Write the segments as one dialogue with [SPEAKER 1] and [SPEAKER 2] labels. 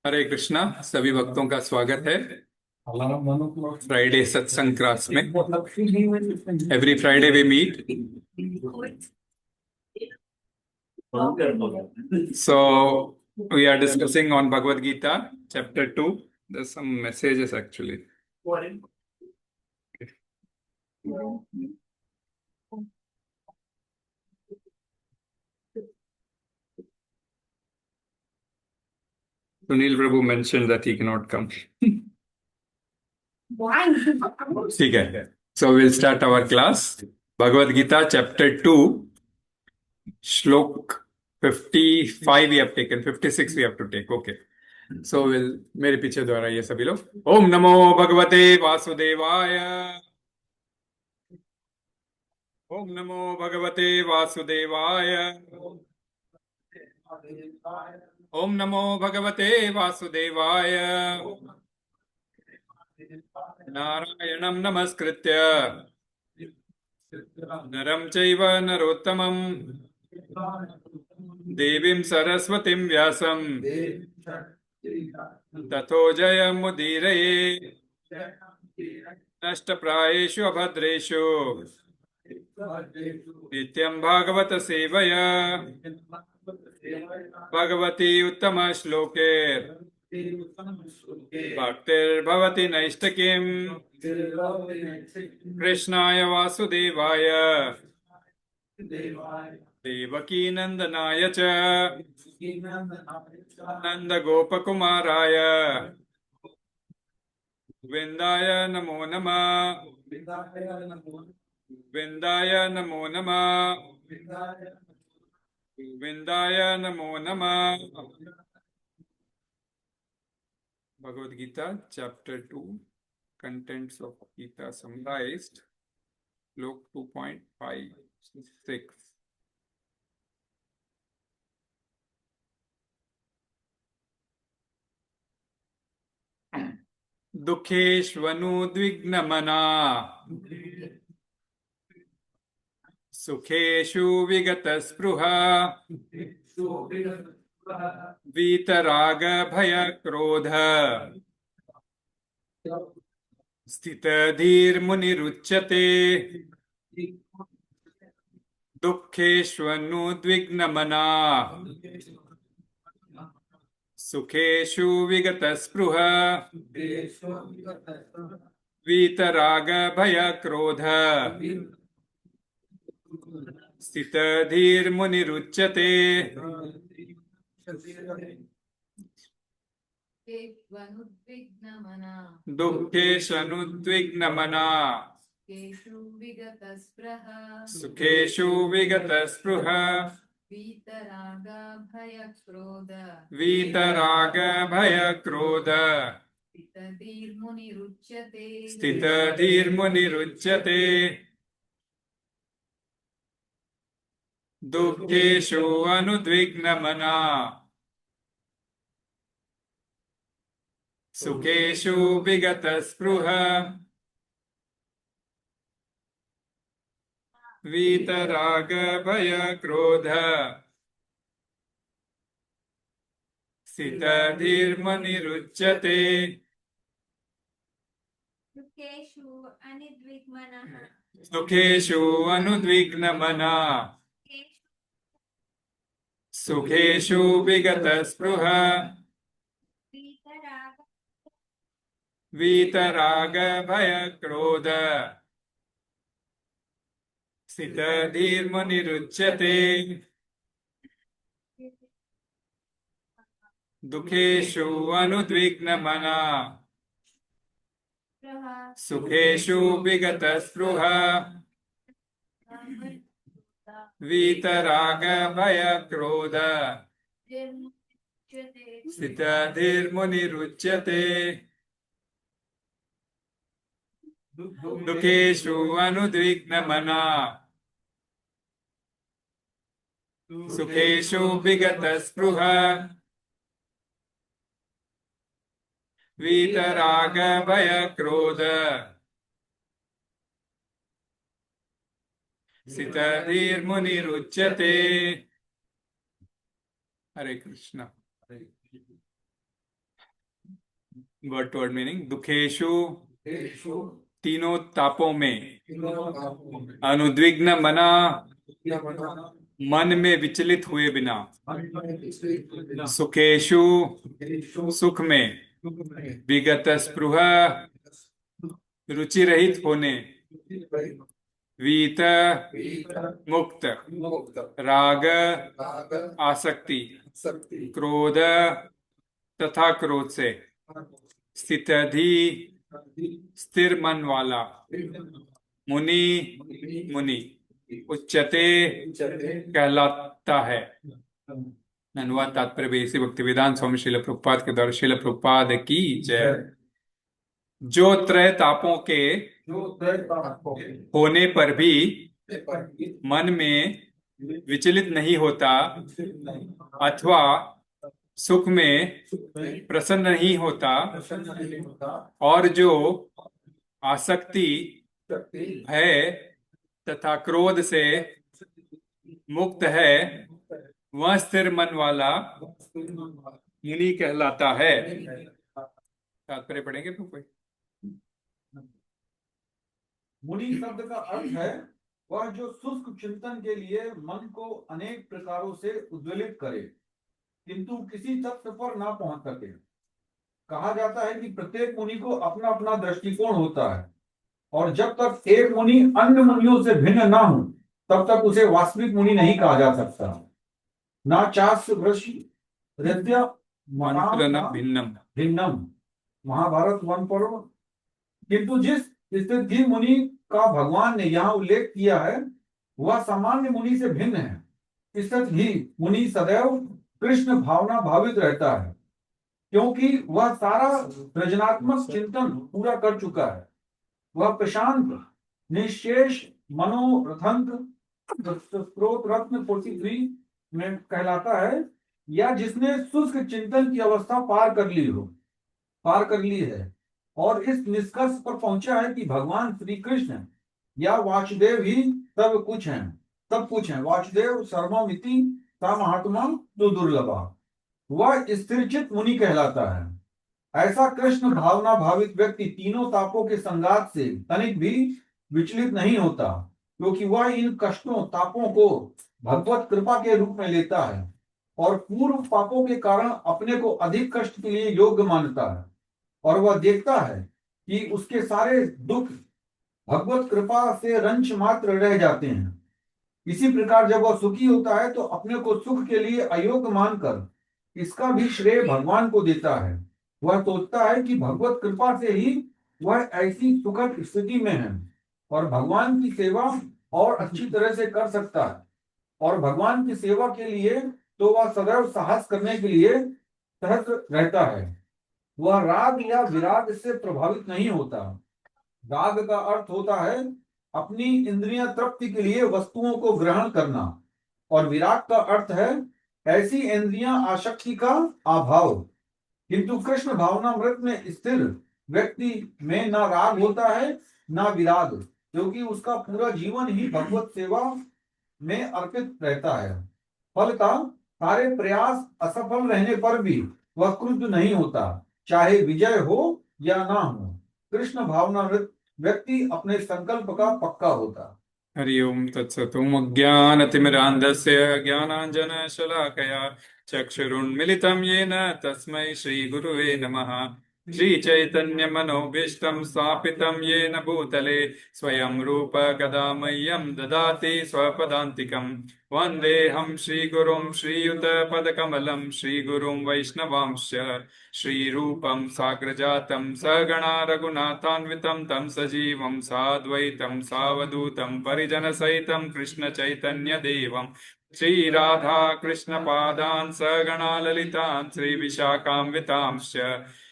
[SPEAKER 1] हरे कृष्णा। सभी भक्तों का स्वागत है फ्राइडे सत्संग क्लास में। Every Friday we meet. So we are discussing on Bhagavad Gita, chapter 2. There's some messages actually. Sunil Prabhu mentioned that he cannot come. ठीक है. So we'll start our class. Bhagavad Gita, chapter 2, Shlok 55 we have taken, 56 we have to take. Okay. So we'll, मेरे पीछे दोहराइए सभी लोग. ओम नमो भगवते वासुदेवाय. ओम नमो भगवते वासुदेवाय. ओम नमो भगवते वासुदेवाय. नारायणं नमस्कृत्य नरं चैव नरोत्तमं देवीं सरस्वतीं व्यासं ततो जयमुदीरये नष्टप्रायेषु अभद्रेषु नित्यं भागवत सेवया भगवती उत्तम श्लोके भक्तिर्भवति नैष्ठिकीम् कृष्णाय वासुदेवाय देवकी नंदनाय च नंदगोपकुमाराय गोविन्दाय नमो नमः. गोविन्दाय नमो नमः. गोविन्दाय नमो नमः. Bhagavad Gita, chapter 2, contents of Gita summarized, Slok 2.56. दुःखेष्वनुद्विग्नमनाः सुखेषु विगतस्पृहा vīta-rāga-bhaya-krodhaḥ sthita-dhīr-munir-ucyate duḥkheṣv-anudvigna-manāḥ sukheṣu vigata-spṛhaḥ vīta-rāga-bhaya-krodhaḥ sthita-dhīr-munir-ucyate दुःखेष्वनुद्विग्नमनाः सुखेषु विगतस्पृहाः vīta-rāga-bhaya-krodhaḥ sthita-dhīr-munir-ucyate दुःखेषु अनुद्विग्नमनाः सुखेषु विगतस्पृहाः vīta-rāga-bhaya-krodhaḥ sthita-dhīr-munir-ucyate सुखेषु अनुद्विग्नमनाः सुखेषु विगतस्पृहाः vīta-rāga-bhaya-krodhaḥ sthita-dhīr-munir-ucyate दुःखेषु अनुद्विग्नमनाः सुखेषु विगतस्पृहाः vīta-rāga-bhaya-krodhaḥ sthita-dhīr-munir-ucyate दुःखेषु अनुद्विग्नमनाः सुखेषु विगतस्पृहाः vīta-rāga-bhaya-krodhaḥ sthita-dhīr-munir-ucyate. Hare Krishna. Word to word meaning, दुखेशु तीनों तापों में, अनुद्विग्न मना मन में विचलित हुए बिना, सुखेशु सुख में, विगत-स्पृह रुचि रहित होने, वीत मुक्त, राग आसक्ति, क्रोध तथा क्रोध से, स्थितधि स्थिर मन वाला, मुनि मुनि उच्यते कहलाता है। अनुवाद तात्पर्य बेसी भक्ति वेदांत स्वामी श्रील प्रभुपाद के द्वारा। श्रील प्रभुपाद की जय। जो त्रय तापों के होने पर भी मन में विचलित नहीं होता अथवा सुख में प्रसन्न नहीं होता, और जो आसक्ति, भय तथा क्रोध से मुक्त है, वह स्थिर मन वाला मुनि कहलाता है। तात्पर्य पढ़ेंगे तो कोई?
[SPEAKER 2] मुनि शब्द का अर्थ है वह जो शुष्क चिंतन के लिए मन को अनेक प्रकारों से उद्वेलित करे किंतु किसी तत्व पर ना पहुंच सके। कहा जाता है कि प्रत्येक मुनि को अपना अपना दृष्टिकोण होता है, और जब तक एक मुनि अन्य मुनियों से भिन्न ना हो तब तक उसे वास्तविक मुनि नहीं कहा जा सकता। ना चास्य हृदय
[SPEAKER 1] भिन्नम
[SPEAKER 2] भिन्नम, महाभारत 1 पढ़ो। किंतु जिस स्थिति मुनि का भगवान ने यहाँ उल्लेख किया है वह सामान्य मुनि से भिन्न है। स्थिति मुनि सदैव कृष्ण भावना भावित रहता है, क्योंकि वह सारा सृजनात्मक चिंतन पूरा कर चुका है। वह प्रशांत निशेष मनोरथंत स्रोत रत्न 43 में कहलाता है, या जिसने शुष्क चिंतन की अवस्था पार कर ली है और इस निष्कर्ष पर पहुंचा है कि भगवान श्री कृष्ण या वासुदेव ही सब कुछ हैं। वासुदेव सर्वमिति सा महात्मा तो दुर्लभा, वह स्थिरचित मुनि कहलाता है। ऐसा कृष्ण भावना भावित व्यक्ति तीनों तापों के संघात से तनिक भी विचलित नहीं होता, क्योंकि वह इन कष्टों तापों को भगवत कृपा के रूप में लेता है और पूर्व पापों के कारण अपने को अधिक कष्ट के लिए योग्य मानता है, और वह देखता है कि उसके सारे दुख भगवत कृपा से रंच मात्र रह जाते हैं। इसी प्रकार जब वह सुखी होता है तो अपने को सुख के लिए अयोग्य मानकर इसका भी श्रेय भगवान को देता है। वह सोचता है कि भगवत कृपा से ही वह ऐसी सुखद स्थिति में है और भगवान की सेवा और अच्छी तरह से कर सकता है, और भगवान की सेवा के लिए तो वह सदैव साहस करने के लिए सहज रहता है। वह राग या विराग से प्रभावित नहीं होता। राग का अर्थ होता है अपनी इंद्रिय तृप्ति के लिए वस्तुओं को ग्रहण करना, और विराग का अर्थ है ऐसी इंद्रियां आसक्ति का अभाव। किंतु कृष्ण भावनामृत में स्थिर व्यक्ति में ना राग होता है ना विराग, क्योंकि उसका पूरा जीवन ही भगवत सेवा में अर्पित रहता है। फलतः सारे प्रयास असफल रहने पर भी वह क्रुद्ध नहीं होता, चाहे विजय हो या ना हो। कृष्ण भावनामृत व्यक्ति अपने संकल्प का पक्का होता।
[SPEAKER 1] हरि ओम तत्सत्। ज्ञानतिमिरान्धस्य ज्ञानाञ्जनशलाकया चक्षुरुन्मिलितं येन तस्मै श्रीगुरुवे नमः। श्रीचैतन्यमनोभीष्टं स्थापितं येन भूतले स्वयं रूप कदा मह्यं ददाति स्वपदान्तिकं। वन्देऽहं श्रीगुरुं श्रीयुतपदकमलं श्रीगुरुं वैष्णवांश्च श्रीरूपं साग्रजातं सगणा रघुनाथान्वितं तं सजीवं साद्वैतं सावधूतं परिजनसहितं कृष्णचैतन्यदेवं श्रीराधा कृष्णपादान् सगणा ललितान् श्रीविशाखान्वितांश्च।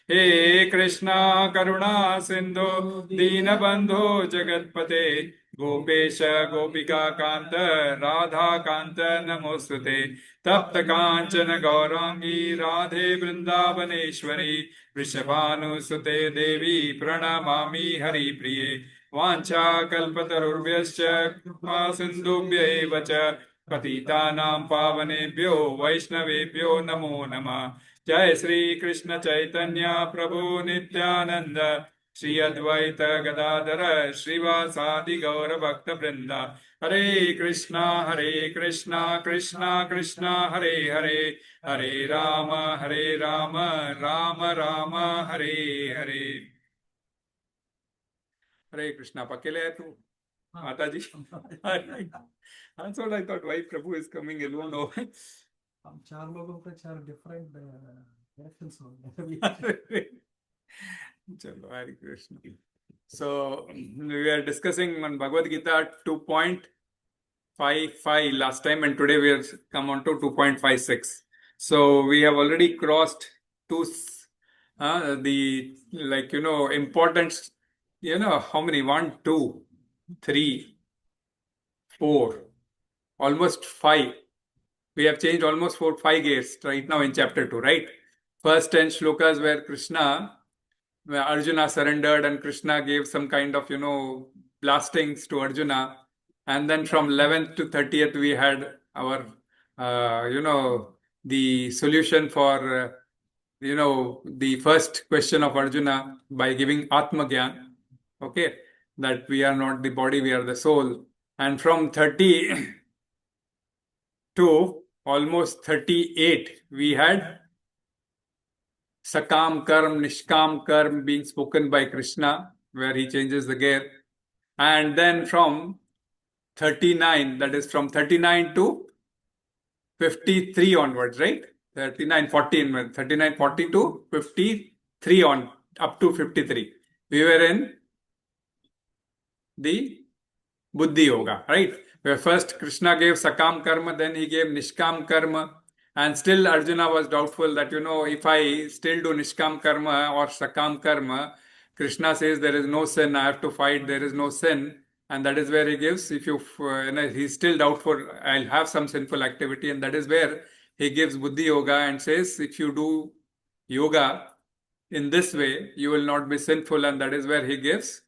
[SPEAKER 1] हे कृष्णा करुणा सिंधु दीनबंधो जगत्पते गोपेश गोपिका कांत राधा कांत नमोस्तुते। तप्त कांचन गौरांगी राधे वृंदावनेश्वरी वृषभानुसुते देवी प्रणमामि हरिप्रिये। वाञ्छाकल्पतरुभ्यश्च कृपा सिन्धुभ्य एव च पतितानां पावनेभ्यो वैष्णवेभ्यो नमो नमः। Jai Sri Krishna Chaitanya Prabhu Nityananda Shri Advaita Gadadhara Srivasadi Gaura Bhakta Vrinda Hare Krishna Krishna Krishna Hare Hare Hare Rama Rama Rama Hare Hare. Hare Krishna. Pakele hai tu? Mataji. That's what I thought. Why Prabhu is coming alone over?
[SPEAKER 3] हम चार लोगों का चार different directions होंगे.
[SPEAKER 1] Chalo, Hare Krishna. So we are discussing on Bhagavad Gita 2.55 last time, and today we have come on to 2.56. So we have already crossed the importance. How many? 1, 2, 3, 4, almost 5. We have changed almost 4, 5 gears right now in chapter 2, right? First 10 shlokas where Arjuna surrendered and Krishna gave some kind of, blastings to Arjuna. And then from 11th to 30th, we had our, the solution for, the first question of Arjuna by giving Atma Gyan. Okay, that we are not the body, we are the soul. And from 30 to almost 38, we had Sakam Karm, Nishkam Karm being spoken by Krishna, where he changes the gear. And then from 39, that is from 39 to 53 onwards, right? 39, 40 to 53 on, up to 53. We were in the Buddhi Yoga, right? Where first Krishna gave Sakam Karma, then he gave Nishkam Karma. And still Arjuna was doubtful that, if I still do Nishkam Karma or Sakam Karma, Krishna says there is no sin, I have to fight, there is no sin. And that is where he gives, he's still doubtful, I'll have some sinful activity. And that is where he gives Buddhi Yoga and says, if you do yoga in this way, you will not be sinful. And that is where he gives,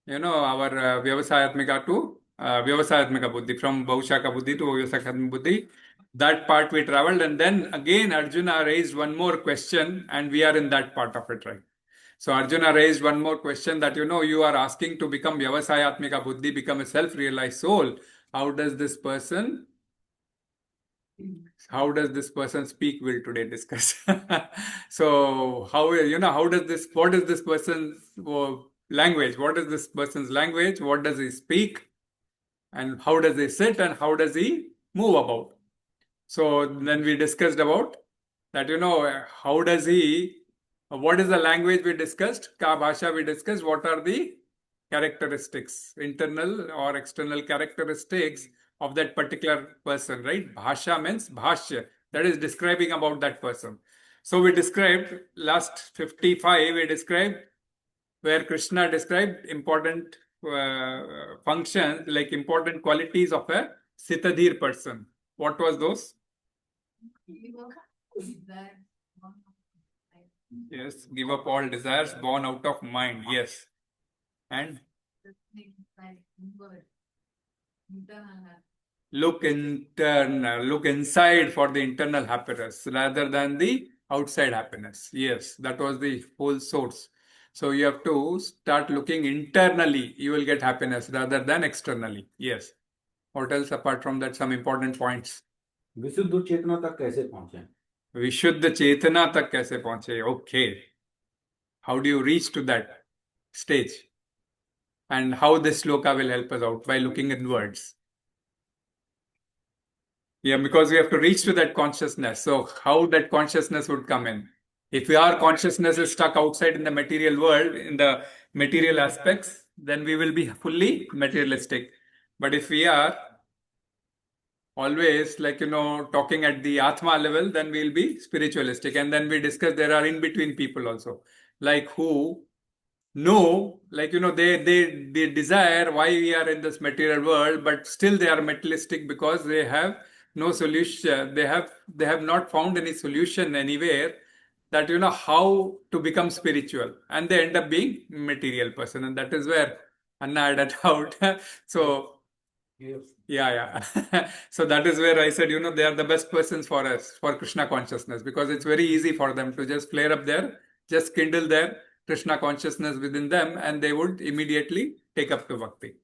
[SPEAKER 1] our Vyavasayatmika to Vyavasayatmika Buddhi, from Baushaka Buddhi to Vyavasayatmika Buddhi. That part we traveled, and then again Arjuna raised one more question, and we are in that part of it, right? So Arjuna raised one more question that, you are asking to become Vyavasayatmika Buddhi, become a self-realized soul. How does this person speak? We'll today discuss. So what is this person's language? What is this person's language? What does he speak? And how does he sit? And how does he move about? So then we discussed about that, how does he, what is the language we discussed? Ka bhasha we discussed. What are the characteristics, internal or external characteristics of that particular person, right? Bhasha means bhashya, that is describing about that person. So we described, last 55, we described where Krishna described important functions, like important qualities of a sthita-dhīr person. What was those? Yes, give up all desires, born out of mind. Yes. And look internal, look inside for the internal happiness rather than the outside happiness. Yes, that was the whole source. So you have to start looking internally, you will get happiness rather than externally. Yes. What else apart from that? Some important points.
[SPEAKER 2] विशुद्ध चेतना तक कैसे पहुंचे?
[SPEAKER 1] विशुद्ध चेतना तक कैसे पहुंचे? Okay. How do you reach to that stage? And how this sloka will help us out by looking in words. Yeah, because we have to reach to that consciousness. So how that consciousness would come in? If our consciousness is stuck outside in the material world, in the material aspects, then we will be fully materialistic. But if we are always talking at the Atma level, then we'll be spiritualistic. And then we discuss there are in-between people also, like who know, they desire why we are in this material world, but still they are materialistic because they have no solution. They have not found any solution anywhere that how to become spiritual, and they end up being material person. And that is where Anna added out. So Yeah. So that is where I said, they are the best persons for us, for Krishna consciousness, because it's very easy for them to just flare up just kindle their Krishna consciousness within them, and they would immediately take up the bhakti.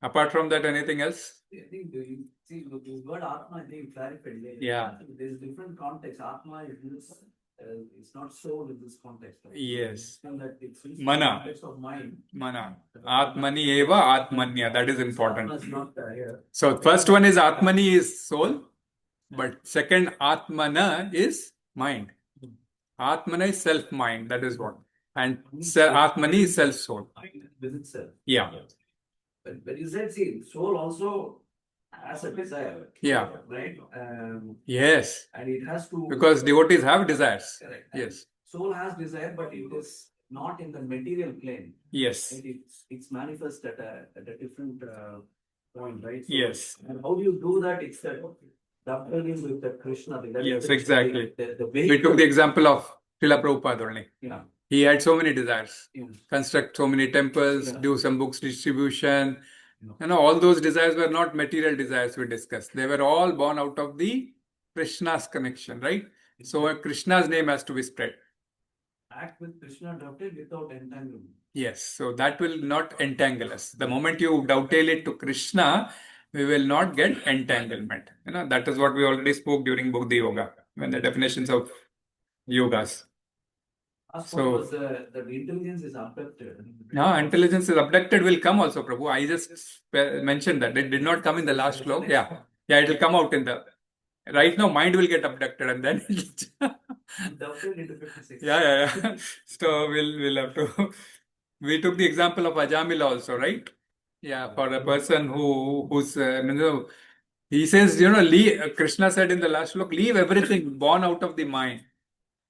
[SPEAKER 1] Apart from that, anything else?
[SPEAKER 4] I think this word Atma, I think clarified.
[SPEAKER 1] Yeah.
[SPEAKER 4] There's different context. Atma is it's not soul in this context. Right?
[SPEAKER 1] Yes.
[SPEAKER 4] That it's in
[SPEAKER 1] Mana.
[SPEAKER 4] context of mind.
[SPEAKER 1] Mana. Atmani eva atmanya. That is important.
[SPEAKER 4] Atma is not here.
[SPEAKER 1] So first one is Atmani is soul, but second Atmana is mind. Atmana is self-mind. That is what. And Atmani is self-soul.
[SPEAKER 4] Mind within self.
[SPEAKER 1] Yeah.
[SPEAKER 4] But you said, see, soul also has a desire.
[SPEAKER 1] Yeah.
[SPEAKER 4] Right?
[SPEAKER 1] Yes.
[SPEAKER 4] And it has to.
[SPEAKER 1] Because devotees have desires.
[SPEAKER 4] Correct.
[SPEAKER 1] Yes.
[SPEAKER 4] Soul has desire, but it is not in the material plane.
[SPEAKER 1] Yes.
[SPEAKER 4] It's manifest at a different point, right? So,
[SPEAKER 1] Yes.
[SPEAKER 4] and how do you do that? It's that dovetailing with the Krishna thing.
[SPEAKER 1] Yes, exactly.
[SPEAKER 4] The
[SPEAKER 1] We took the example of Srila Prabhupada only.
[SPEAKER 4] Yeah.
[SPEAKER 1] He had so many desires.
[SPEAKER 4] Yeah.
[SPEAKER 1] Construct so many temples,
[SPEAKER 4] Yeah.
[SPEAKER 1] do some books distribution. All those desires were not material desires we discussed. They were all born out of the Krishna's connection, right? So Krishna's name has to be spread.
[SPEAKER 4] Act with Krishna dovetail without entanglement.
[SPEAKER 1] Yes, so that will not entangle us. The moment you dovetail it to Krishna, we will not get entanglement. That is what we already spoke during Buddhi Yoga, when the definitions of yogas.
[SPEAKER 4] Last
[SPEAKER 1] So-
[SPEAKER 4] one was the intelligence is abducted.
[SPEAKER 1] Now, intelligence is abducted will come also, Prabhu. I just mentioned that. It did not come in the last slok. Yeah, it will come out in the... Right now, mind will get abducted and then...
[SPEAKER 4] Dovetail into 56.
[SPEAKER 1] Yeah. So we'll have to... We took the example of Ajamila also, right? Yeah, for a person who's... he says, Krishna said in the last slok, leave everything born out of the mind.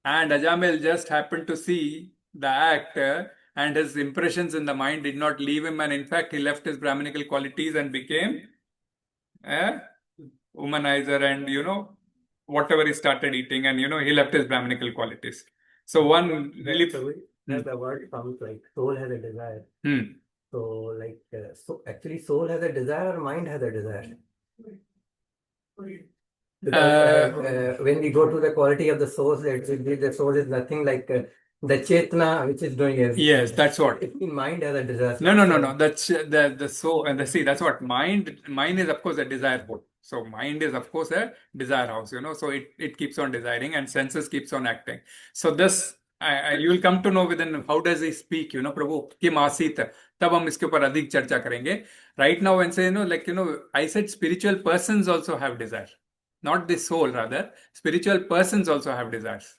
[SPEAKER 1] And Ajamil just happened to see the act and his impressions in the mind did not leave him, and in fact he left his Brahminical qualities and became a womanizer, and whatever he started eating, and he left his Brahminical qualities. So one really...
[SPEAKER 5] The word comes like soul has a desire.
[SPEAKER 1] Hmm.
[SPEAKER 5] So so actually soul has a desire or mind has a desire? Because, when we go to the quality of the source, the source is nothing like the chetna which is doing everything.
[SPEAKER 1] Yes, that's what.
[SPEAKER 5] If the mind has a desire.
[SPEAKER 1] No. That's the soul, and see, that's what mind is, of course, a desire port. So mind is, of course, a desire house. So it keeps on desiring, and senses keeps on acting. So this you will come to know within how does he speak. Prabhu kim asit. तब हम इसके ऊपर अधिक चर्चा करेंगे. Right now, when say I said spiritual persons also have desire. Not the soul, rather. Spiritual persons also have desires.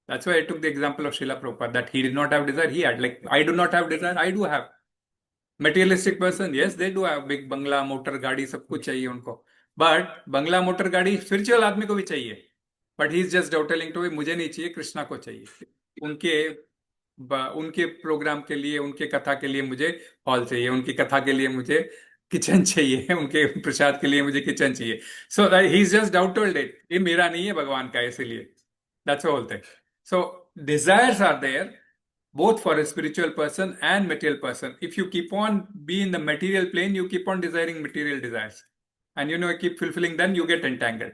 [SPEAKER 1] That's why I took the example of Srila Prabhupada, that he did not have desire, he had. Like, I do not have desire, I do have. Materialistic person, yes, they do have big bangla, motor, gaadi, सब कुछ चाहिए उनको. But bangla, motor, गाड़ी spiritual आदमी को भी चाहिए. But he's just doubting to मुझे नहीं चाहिए, कृष्णा को चाहिए. उनके प्रोग्राम के लिए, उनके कथा के लिए मुझे हॉल चाहिए, उनकी कथा के लिए मुझे किचन चाहिए, उनके प्रसाद के लिए मुझे किचन चाहिए. So he's just doubted it. ये मेरा नहीं है, भगवान का, इसलिए. That's the whole thing. So desires are there both for a spiritual person and material person. If you keep on being in the material plane, you keep on desiring material desires, and keep fulfilling, then you get entangled.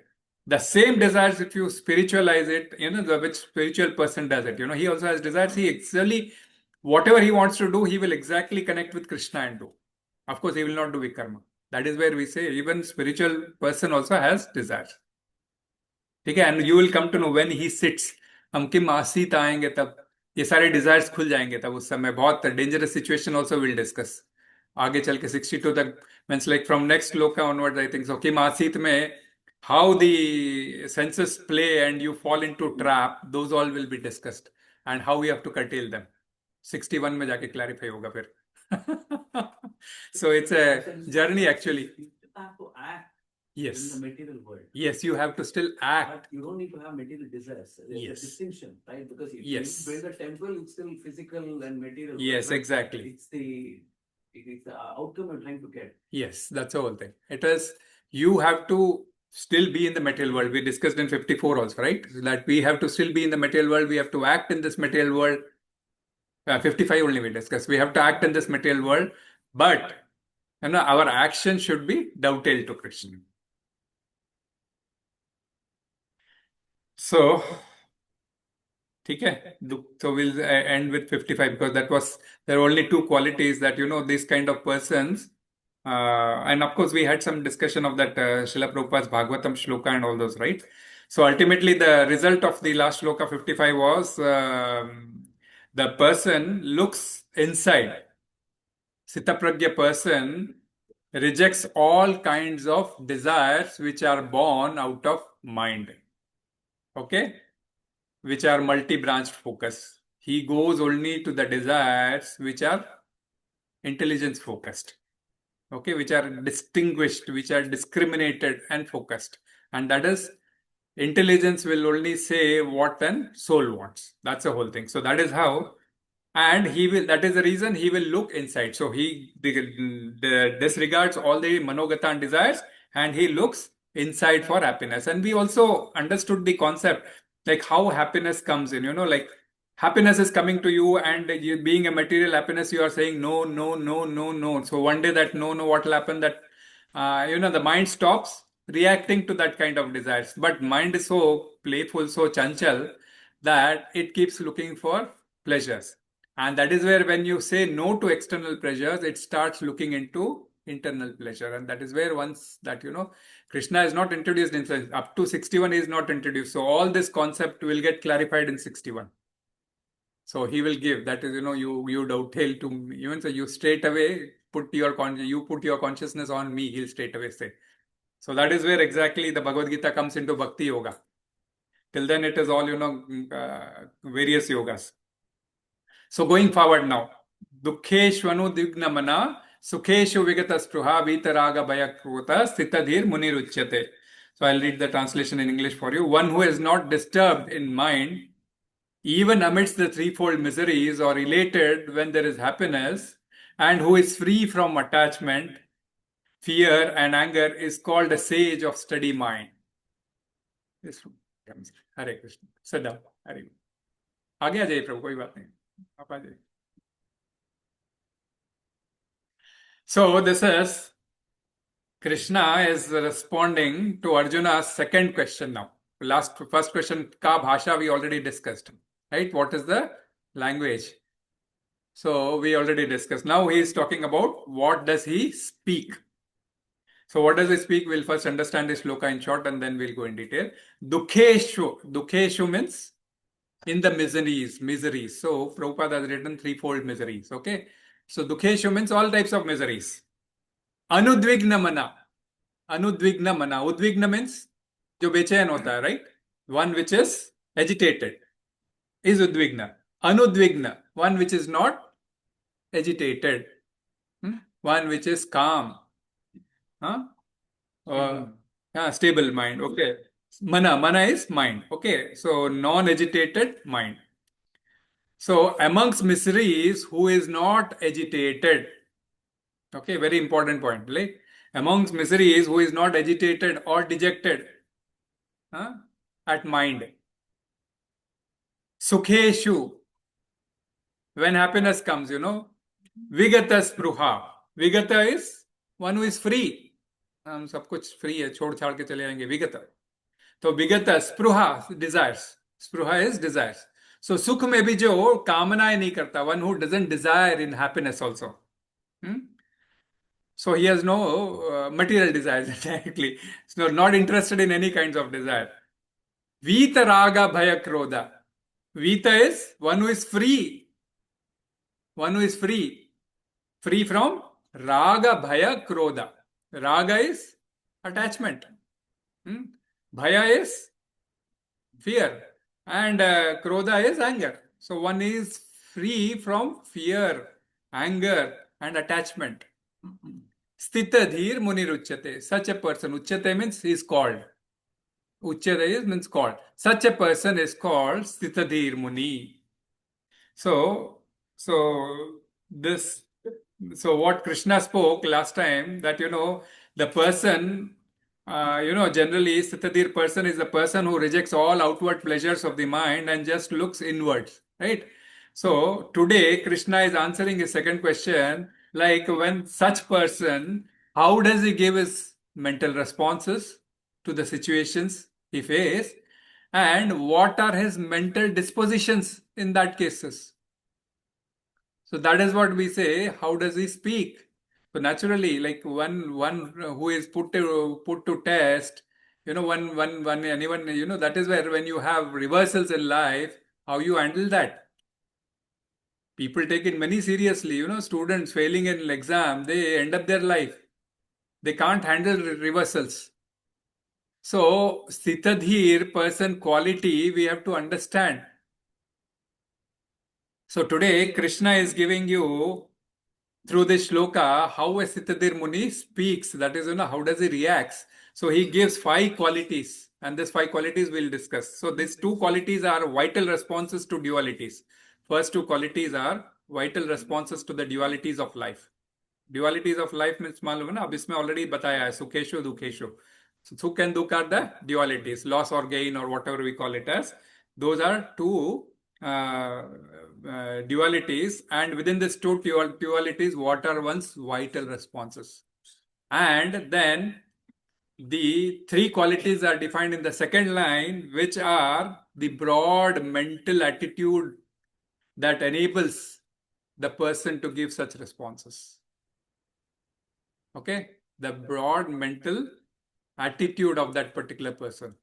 [SPEAKER 1] The same desires, if you spiritualize it, which spiritual person does it, he also has desires. He actually, whatever he wants to do, he will exactly connect with Krishna and do. Of course, he will not do vikarma. That is where we say even spiritual person also has desires. Okay, and you will come to know when he sits, हम किम आसीत आएंगे तब ये सारे desires खुल जाएंगे तब उस समय बहुत dangerous situation also we'll discuss. आगे चल के 62 तक, means like from next sloka onwards, I think so. किम आसीत में how the senses play and you fall into trap, those all will be discussed, and how we have to curtail them. 61 में जाके clarify होगा फिर. So it's a journey actually.
[SPEAKER 4] You have to act
[SPEAKER 1] Yes.
[SPEAKER 4] in the material world.
[SPEAKER 1] Yes, you have to still act.
[SPEAKER 4] But you don't need to have material desires. There's
[SPEAKER 1] Yes.
[SPEAKER 4] a distinction, right? Because if
[SPEAKER 1] Yes.
[SPEAKER 4] you build a temple, it's still physical and material.
[SPEAKER 1] Yes,
[SPEAKER 4] but
[SPEAKER 1] exactly.
[SPEAKER 4] It's the outcome you're trying to get.
[SPEAKER 1] Yes, that's the whole thing. It is, you have to still be in the material world. We discussed in 54 also, right? That we have to still be in the material world. We have to act in this material world. 55 only we discussed. We have to act in this material world. But And our action should be dovetailed to Krishna. So, okay. So we'll end with 55 because there were only two qualities that, these kind of persons. And of course, we had some discussion of that Srila Prabhupada's Bhagavatam shloka and all those, right? So ultimately, the result of the last shloka 55 was the person looks inside. Sthita-prajñā person rejects all kinds of desires which are born out of mind. Okay? Which are multi-branched focus. He goes only to the desires which are intelligence focused. Okay, which are distinguished, which are discriminated and focused. And that is, intelligence will only say what an soul wants. That's the whole thing. So that is how, and that is the reason he will look inside. So he disregards all the manogata and desires and he looks inside for happiness. And we also understood the concept, like how happiness comes in, like happiness is coming to you and you being a material happiness, you are saying no, no, no, no, no. So one day that no, what will happen that, the mind stops reacting to that kind of desires. But mind is so playful, so chanchal that it keeps looking for pleasures. And that is where when you say no to external pleasures, it starts looking into internal pleasure. And that is where once that, Krishna is not introduced in up to 61 is not introduced. So all this concept will get clarified in 61. So he will give, that is, you dovetail to me. Even so you straight away put your consciousness on me, he'll straight away say. So that is where exactly the Bhagavad Gita comes into Bhakti Yoga. Till then it is all, various yogas. So going forward now, duḥkheṣv anudvigna-manāḥ, sukheṣu vigata-spṛhaḥ, vīta-rāga-bhaya-krodhaḥ, sthita-dhīr munir ucyate. So I'll read the translation in English for you. One who is not disturbed in mind, even amidst the threefold miseries or elated when there is happiness, and who is free from attachment, fear and anger, is called a sage of steady mind. This comes. Hare Krishna. Sit down. Hare. आगे आ जाइए प्रभु, कोई बात नहीं, आप आ जाइए. So this is Krishna is responding to Arjuna's second question now. First question, ka bhasha, we already discussed, right? What is the language? So we already discussed. Now he is talking about what does he speak. So what does he speak? We'll first understand this shloka in short and then we'll go in detail. Duḥkheṣv. Duḥkheṣv means in the miseries. So Prabhupada has written threefold miseries. Okay. So duḥkheṣv means all types of miseries. Anudvigna-manāḥ. Anudvigna-manāḥ. Udvigna means jo bechain hota hai, right? One which is agitated is udvigna. Anudvigna, one which is not agitated. One which is calm. Stable mind. Okay. Mana is mind. Okay. So non-agitated mind. So amongst miseries, who is not agitated? Okay, very important point. Like amongst miseries, who is not agitated or dejected at mind. Sukheṣu. When happiness comes, vigata-spṛhaḥ. Vigata is one who is free. हम सब कुछ free है, छोड़ छाड़ के चले जाएंगे. विगता. तो vigata-spṛhaḥ, desires. Spṛha is desires. So sukh में भी जो कामनाएं नहीं करता, one who doesn't desire in happiness also. So he has no material desires directly. So not interested in any kinds of desire. Vīta-rāga-bhaya-krodhaḥ. Vita is one who is free. One who is free. Free from raga-bhaya-krodhaḥ. Raga is attachment. Bhaya is fear. And krodha is anger. So one is free from fear, anger and attachment. Sthita-dhīr munir ucyate. Such a person. Ucyate means he is called. Ucyate means called. Such a person is called sthita-dhīr muni. So what Krishna spoke last time, that, the person, generally sthita-dhīr person is the person who rejects all outward pleasures of the mind and just looks inwards, right? So today Krishna is answering his second question, Like when such person, how does he give his mental responses to the situations he faces, and what are his mental dispositions in that cases? So that is what we say. How does he speak? So naturally, like one who is put to test, one anyone, that is where when you have reversals in life, how you handle that. People take it many seriously. Students failing in exam, they end up their life. They can't handle reversals. So sthita-dhīr person quality we have to understand. So today Krishna is giving you through this shloka how a sthita-dhīr Muni speaks. That is, how does he reacts. So he gives 5 qualities, and these 5 qualities we'll discuss. So these 2 qualities are vital responses to dualities. First 2 qualities are vital responses to the dualities of life. Dualities of life means मालूम है ना, अब इसमें already बताया है सुखेशु दुखेशु. So sukh and dukh are the dualities, loss or gain or whatever we call it as. Those are 2 dualities, and within these 2 dualities, what are one's vital responses? And then the 3 qualities are defined in the second line, which are the broad mental attitude that enables the person to give such responses. Okay, the broad mental attitude of that particular person.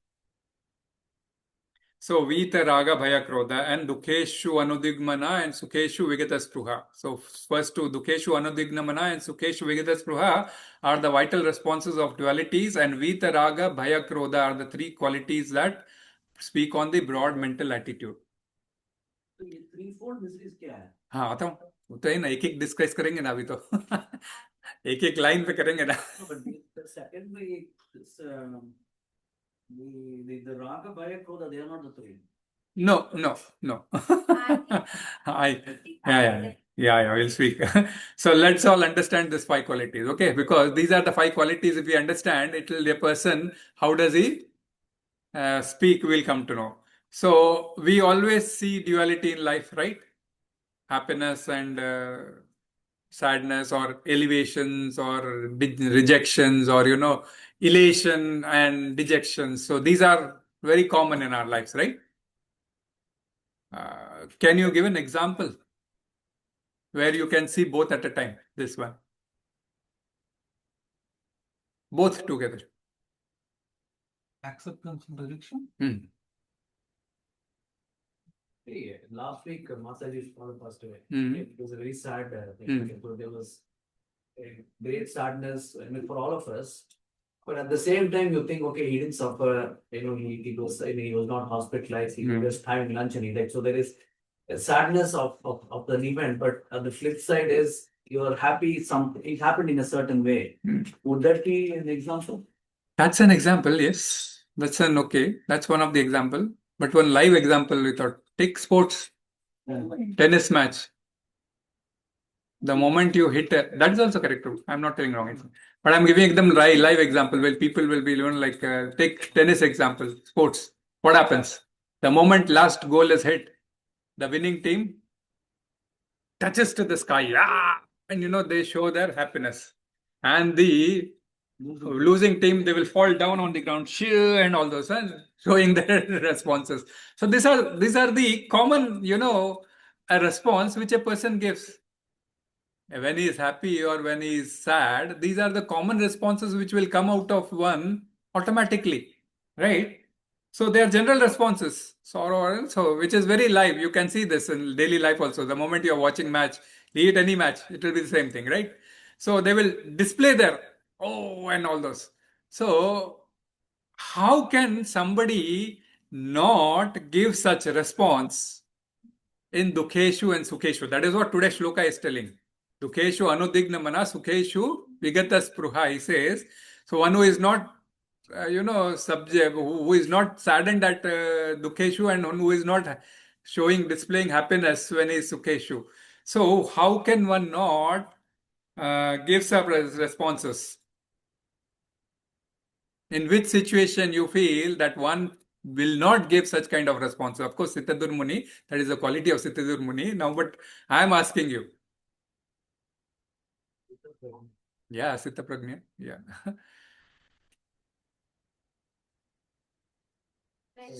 [SPEAKER 1] So vīta-rāga-bhaya-krodhaḥ and duḥkheṣu anudvigna-manāḥ and sukheṣu vigata-spṛhaḥ. So first 2, duḥkheṣu anudvigna-manāḥ and sukheṣu vigata-spṛhaḥ are the vital responses of dualities, and vīta-rāga-bhaya-krodhaḥ are the 3 qualities that speak on the broad mental attitude.
[SPEAKER 4] तो ये threefold miseries क्या है?
[SPEAKER 1] हाँ आता हूँ, वो तो है ना, एक डिस्कस करेंगे ना अभी तो. एक लाइन पे करेंगे ना.
[SPEAKER 4] No, but the second way, this, the Raga-Bhaya-Krodhaḥ, they are not the 3.
[SPEAKER 1] No. We'll speak. So let's all understand these 5 qualities, okay? Because these are the 5 qualities. If we understand, it will be a person, how does he speak, we'll come to know. So we always see duality in life, right? Happiness and sadness, or elevations or rejections, or elation and dejection. So these are very common in our lives, right? Can you give an example where you can see both at a time? This one, both together.
[SPEAKER 3] Acceptance and rejection.
[SPEAKER 4] Hey, last week, Masaji's father passed away.
[SPEAKER 1] Mhm.
[SPEAKER 4] It was a very sad thing. So there was a great sadness, I mean, for all of us. But at the same time, you think, okay, he didn't suffer. He was not hospitalized. He was just having lunch and he died. So there is a sadness of the event. But the flip side is you're happy. It happened in a certain way. Would that be an example?
[SPEAKER 1] That's an example, yes. That's one of the example. But one live example we thought, take sports, tennis match. The moment you hit that is also correct too. I'm not telling wrong. But I'm giving them live example where people will be like take tennis example, sports. What happens? The moment last goal is hit, the winning team touches to the sky, and they show their happiness. And the losing team, they will fall down on the ground, cheer and all those, and showing their responses. So these are the common, a response which a person gives. When he is happy or when he is sad, these are the common responses which will come out of one automatically, right? So they are general responses, so which is very live. You can see this in daily life also. The moment you are watching match, be it any match, it will be the same thing, right? So they will display their and all those. So how can somebody not give such a response in duḥkheṣu and sukheṣu? That is what today's shloka is telling. Duḥkheṣu anudvigna-manāḥ, sukheṣu vigata-spṛhaḥ, he says. So one who is not, subject, who is not saddened at duḥkheṣu, and one who is not displaying happiness when he is sukheṣu. So how can one not give some responses? In which situation you feel that one will not give such kind of response? Of course, sthita-dhīr Muni, that is the quality of sthita-dhīr Muni. Now, but I am asking you, Yeah, sthita-prajñā. Yeah.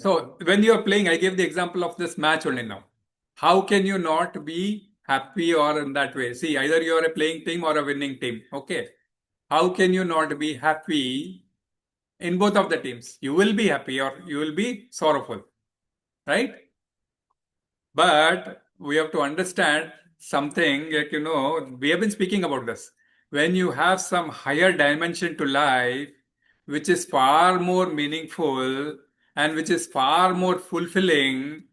[SPEAKER 1] So when you are playing, I gave the example of this match only now. How can you not be happy or in that way? See, either you are a playing team or a winning team. Okay. How can you not be happy in both of the teams? You will be happy or you will be sorrowful, right? But we have to understand something like, we have been speaking about this. When you have some higher dimension to life, which is far more meaningful and which is far more fulfilling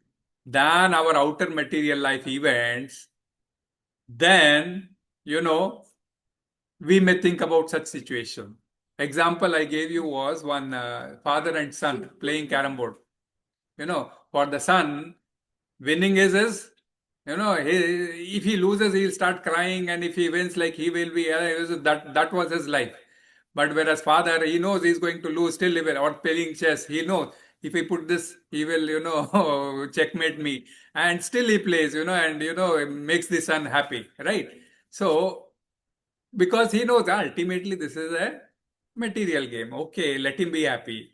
[SPEAKER 1] than our outer material life events, then, we may think about such situation. Example I gave you was one father and son playing carom board. For the son, winning is his, if he loses, he'll start crying, and if he wins, like he will be, that was his life. But whereas father, he knows he's going to lose, still he will, or playing chess, he knows if he put this, he will, checkmate me, and still he plays, and makes the son happy, right? So because he knows ultimately this is a material game. Okay, let him be happy.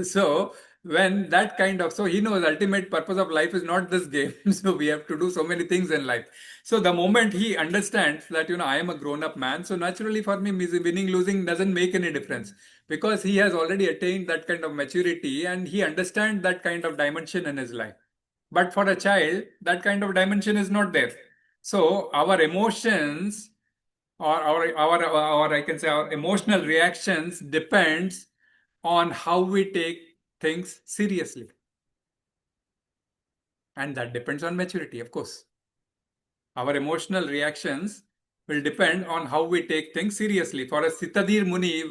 [SPEAKER 1] So when that kind of, so he knows ultimate purpose of life is not this game. So we have to do so many things in life. So the moment he understands that, I am a grown up man, so naturally for me, winning, losing doesn't make any difference, because he has already attained that kind of maturity and he understands that kind of dimension in his life. But for a child, that kind of dimension is not there. So our emotions, or I can say our emotional reactions, depends on how we take things seriously. And that depends on maturity, of course. Our emotional reactions will depend on how we take things seriously. For a sthita-dhīr Muni,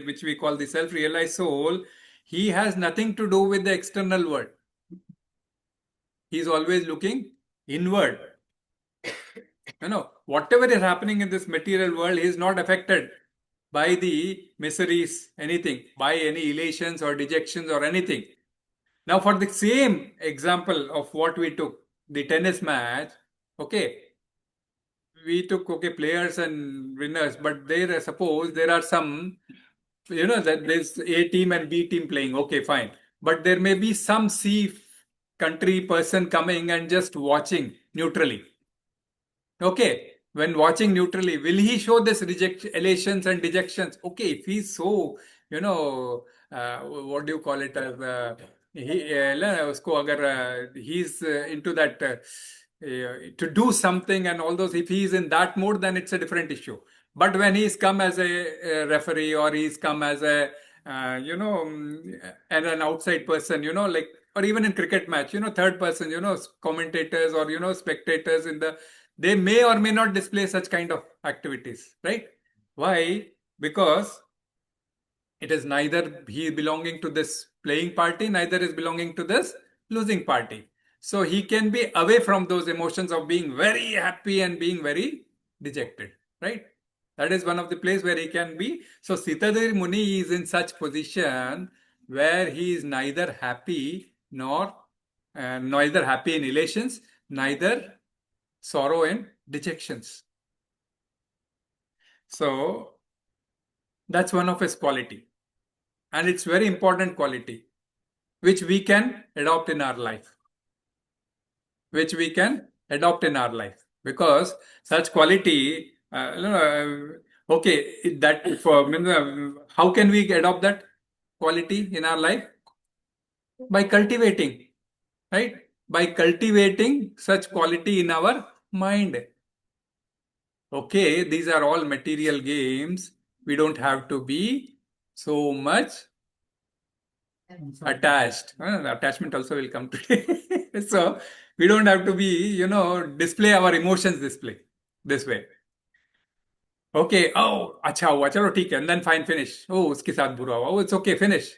[SPEAKER 1] which we call the self-realized soul, he has nothing to do with the external world. He is always looking inward. Whatever is happening in this material world, he is not affected by the miseries, anything, by any elations or dejections or anything. Now, for the same example of what we took, the tennis match, okay, we took, players and winners, but there, suppose there are some, that there's A team and B team playing, okay, fine. But there may be some C country person coming and just watching neutrally. Okay, when watching neutrally, will he show this elations and dejections? Okay, if he's so, what do you call it? He's into that to do something and all those. If he's in that mode, then it's a different issue. But when he's come as a referee, or he's come as a and an outside person, like, or even in cricket match, third person, commentators or spectators they may or may not display such kind of activities, right? Why? Because it is neither he belonging to this playing party, neither is belonging to this losing party. So he can be away from those emotions of being very happy and being very dejected, right? That is one of the place where he can be. So sthita-dhīr Muni is in such position where he is neither happy neither happy in elations, neither sorrow and dejections. So that's one of his quality, and it's very important quality which we can adopt in our life, because such quality okay, that for how can we adopt that quality in our life? By cultivating, right? By cultivating such quality in our mind. Okay, these are all material games. We don't have to be so much attached. Attachment also will come today. So we don't have to be, display our emotions this way. Okay, oh, अच्छा हुआ, चलो ठीक है, and then fine, finish. Oh, उसके साथ बुरा हुआ. Oh, it's okay, finish.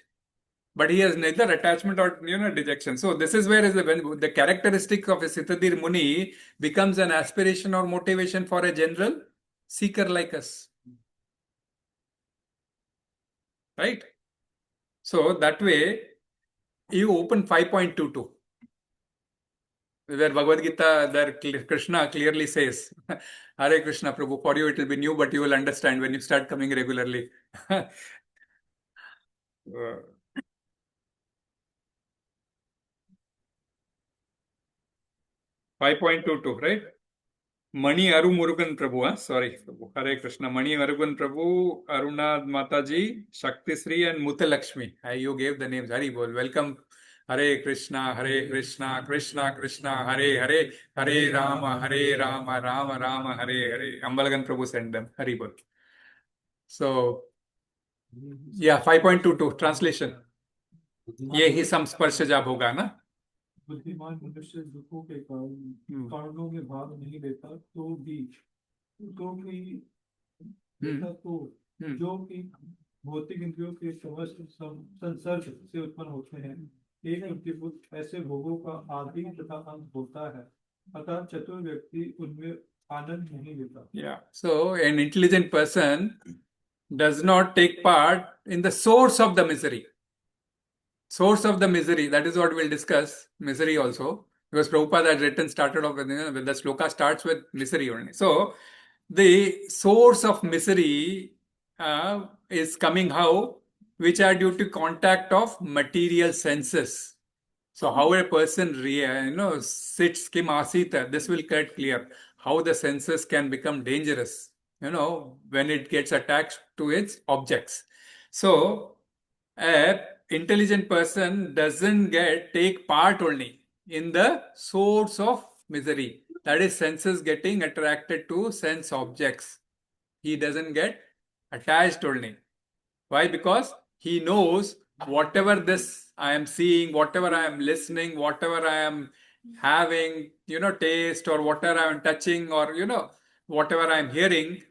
[SPEAKER 1] But he has neither attachment or dejection. So this is where when the characteristic of a sthita-dhīr Muni becomes an aspiration or motivation for a general seeker like us. Right? So that way, you open 5.22. where Bhagavad Gita, there Krishna clearly says, Hare Krishna Prabhu, for you it will be new, but you will understand when you start coming regularly. 5.22, right? Mani Aru Murugan Prabhu, sorry, Prabhu. Hare Krishna. Mani Arugan Prabhu, Aruna Mataji, Shakti Sri, and Mutalakshmi. You gave the names. Hari Bol. Welcome. Hare Krishna, Krishna Krishna, Hare Hare, Hare Rama, Rama Rama, Hare Hare. Ambalagan Prabhu sent them. Hari Bol. So, yeah, 5.22, translation. ये ही संस्पर्श जब होगा ना.
[SPEAKER 3] बुद्धिमान मनुष्य दुखों के कारणों में भाग नहीं लेता तो भी जो कि भौतिक इंद्रियों के संसर्ग से उत्पन्न होते हैं, एक प्रतिपुरुष ऐसे भोगों का आदि तथा अंत होता है, अतः चतुर व्यक्ति उनमें आनंद नहीं लेता.
[SPEAKER 1] Yeah, so an intelligent person does not take part in the source of the misery. Source of the misery, that is what we'll discuss, misery also. Because Prabhupada had written, started off with the sloka starts with misery only. So, the source of misery is coming how? Which are due to contact of material senses. So, how a person sits, kim asita, this will get clear. How the senses can become dangerous, when it gets attached to its objects. So, a intelligent person doesn't take part only in the source of misery. That is senses getting attracted to sense objects. He doesn't get attached only. Why? Because he knows whatever this I am seeing, whatever I am listening, whatever I am having, taste, or whatever I am touching, or, whatever I am hearing,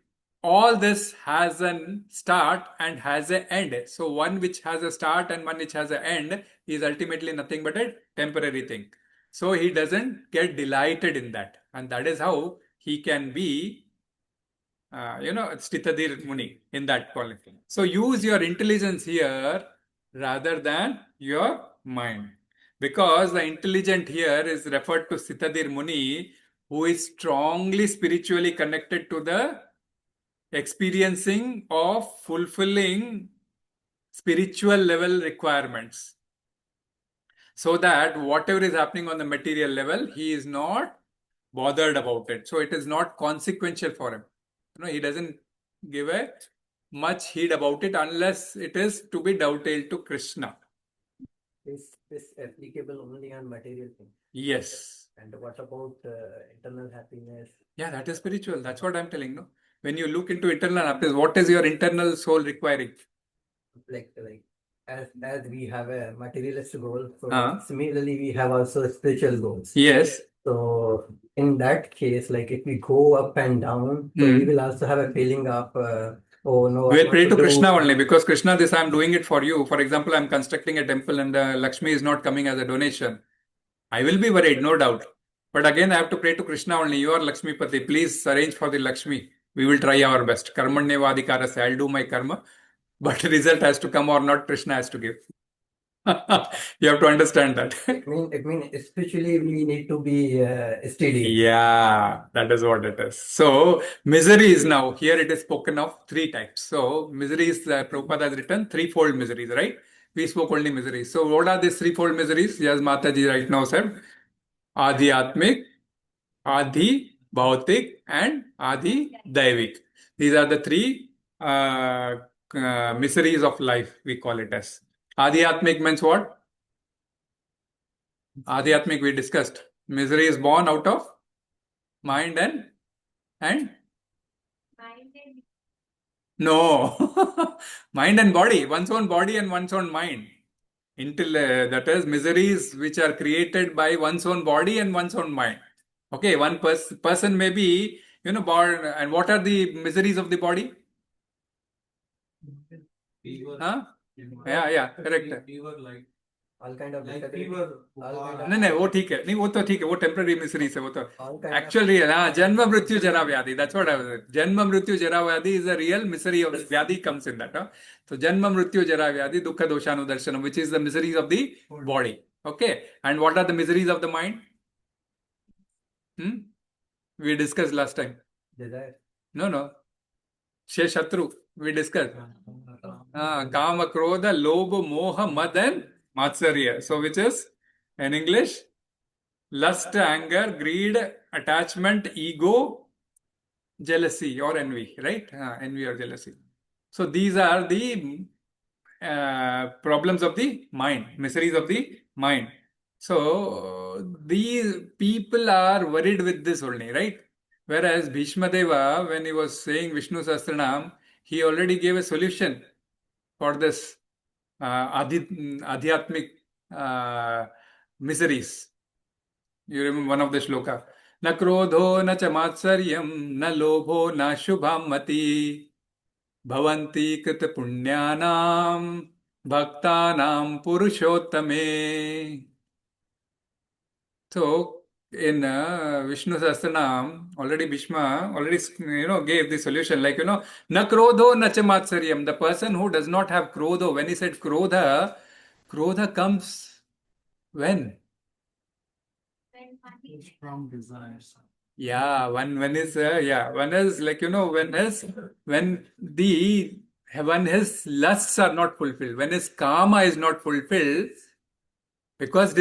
[SPEAKER 1] all this has a start and has an end. So one which has a start and one which has an end is ultimately nothing but a temporary thing. So he doesn't get delighted in that. And that is how he can be, sthita-dhīr muni in that quality. So use your intelligence here rather than your mind. Because the intelligent here is referred to sthita-dhīr muni, who is strongly spiritually connected to the experiencing of fulfilling spiritual level requirements, so that whatever is happening on the material level, he is not bothered about it. So it is not consequential for him. He doesn't give a much heed about it unless it is to be dovetailed to Krishna.
[SPEAKER 5] Is this applicable only on material things?
[SPEAKER 1] Yes.
[SPEAKER 5] And what about internal happiness?
[SPEAKER 1] Yeah, that is spiritual. That's what I'm telling. No, when you look into internal happiness, what is your internal soul requiring?
[SPEAKER 5] Like as we have a materialist goal, so similarly we have also spiritual goals.
[SPEAKER 1] Yes.
[SPEAKER 5] So in that case, like if we go up and down, so we will also have a feeling of oh no.
[SPEAKER 1] We'll pray to Krishna only, because Krishna, this I'm doing it for you. For example, I'm constructing a temple and Lakshmi is not coming as a donation. I will be worried, no doubt. But again, I have to pray to Krishna only. You are Lakshmi Pati. Please arrange for the Lakshmi. We will try our best. Karmanyevadikarasya. I'll do my karma. But result has to come or not, Krishna has to give. You have to understand that.
[SPEAKER 5] It means especially we need to be steady.
[SPEAKER 1] Yeah, that is what it is. So, misery is now, here it is spoken of 3 types. So, misery is, Prabhupada has written 3-fold miseries, right? We spoke only miseries. So, what are these 3-fold miseries? Yes, Mataji right now said, Adhyatmik, Adhi Bhautik, and Adhi Daivik. These are the 3 miseries of life, we call it as. Adhyatmik means what? Adhyatmik we discussed. Misery is born out of mind and no. Mind and body, one's own body and one's own mind. Until that is miseries which are created by one's own body and one's own mind. Okay, one person may be, born, and what are the miseries of the body?
[SPEAKER 2] Fever.
[SPEAKER 1] Huh? Yeah, correct.
[SPEAKER 2] Fever, like
[SPEAKER 5] all kind of
[SPEAKER 2] fever.
[SPEAKER 1] नहीं वो ठीक है, नहीं वो तो ठीक है, वो टेम्पररी मिसरीज है, वो तो एक्चुअली जन्म मृत्यु जरा व्याधि, that's what I was saying. जन्म मृत्यु जरा व्याधि is a real misery of vyadi comes in that. So जन्म मृत्यु जरा व्याधि दुःख दोषानुदर्शनम, which is the miseries of the body. Okay, and what are the miseries of the mind? We discussed last time.
[SPEAKER 5] Desire.
[SPEAKER 1] No. Shatru. We discussed. Kama, Krodha, Lobha, Moha, Mad and Matsarya. So which is in English? Lust, anger, greed, attachment, ego, jealousy or envy, right? Envy or jealousy. So these are the problems of the mind, miseries of the mind. So these people are worried with this only, right? Whereas Bhishma Deva, when he was saying Vishnu Sahasranam, he already gave a solution for this adhyatmic miseries. You remember one of the shloka. Na krodho na cha matsaryam na lobho na shubham mati bhavanti krita punyanam bhaktanam purushottame. So in Vishnu Sahasranam, already Bhishma gave the solution, like na krodho na cha matsaryam. The person who does not have krodho, when he said krodha comes when?
[SPEAKER 4] From desires.
[SPEAKER 1] Yeah, one is like when his lusts are not fulfilled, when his karma is not fulfilled, because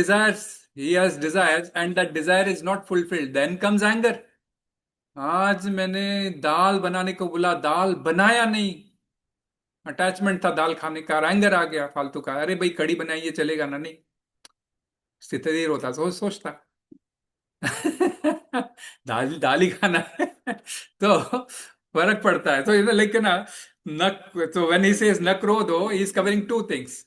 [SPEAKER 1] he has desires, and that desire is not fulfilled, then comes anger. आज मैंने दाल बनाने को बोला, दाल बनाया नहीं, attachment था दाल खाने का, एंगर आ गया फालतू का, अरे भाई कड़ी बनाइए चलेगा ना, नहीं, स्थिति-धीर होता सोचता दाल ही खाना है तो फर्क पड़ता है. तो like so when he says na krodho, he is covering two things.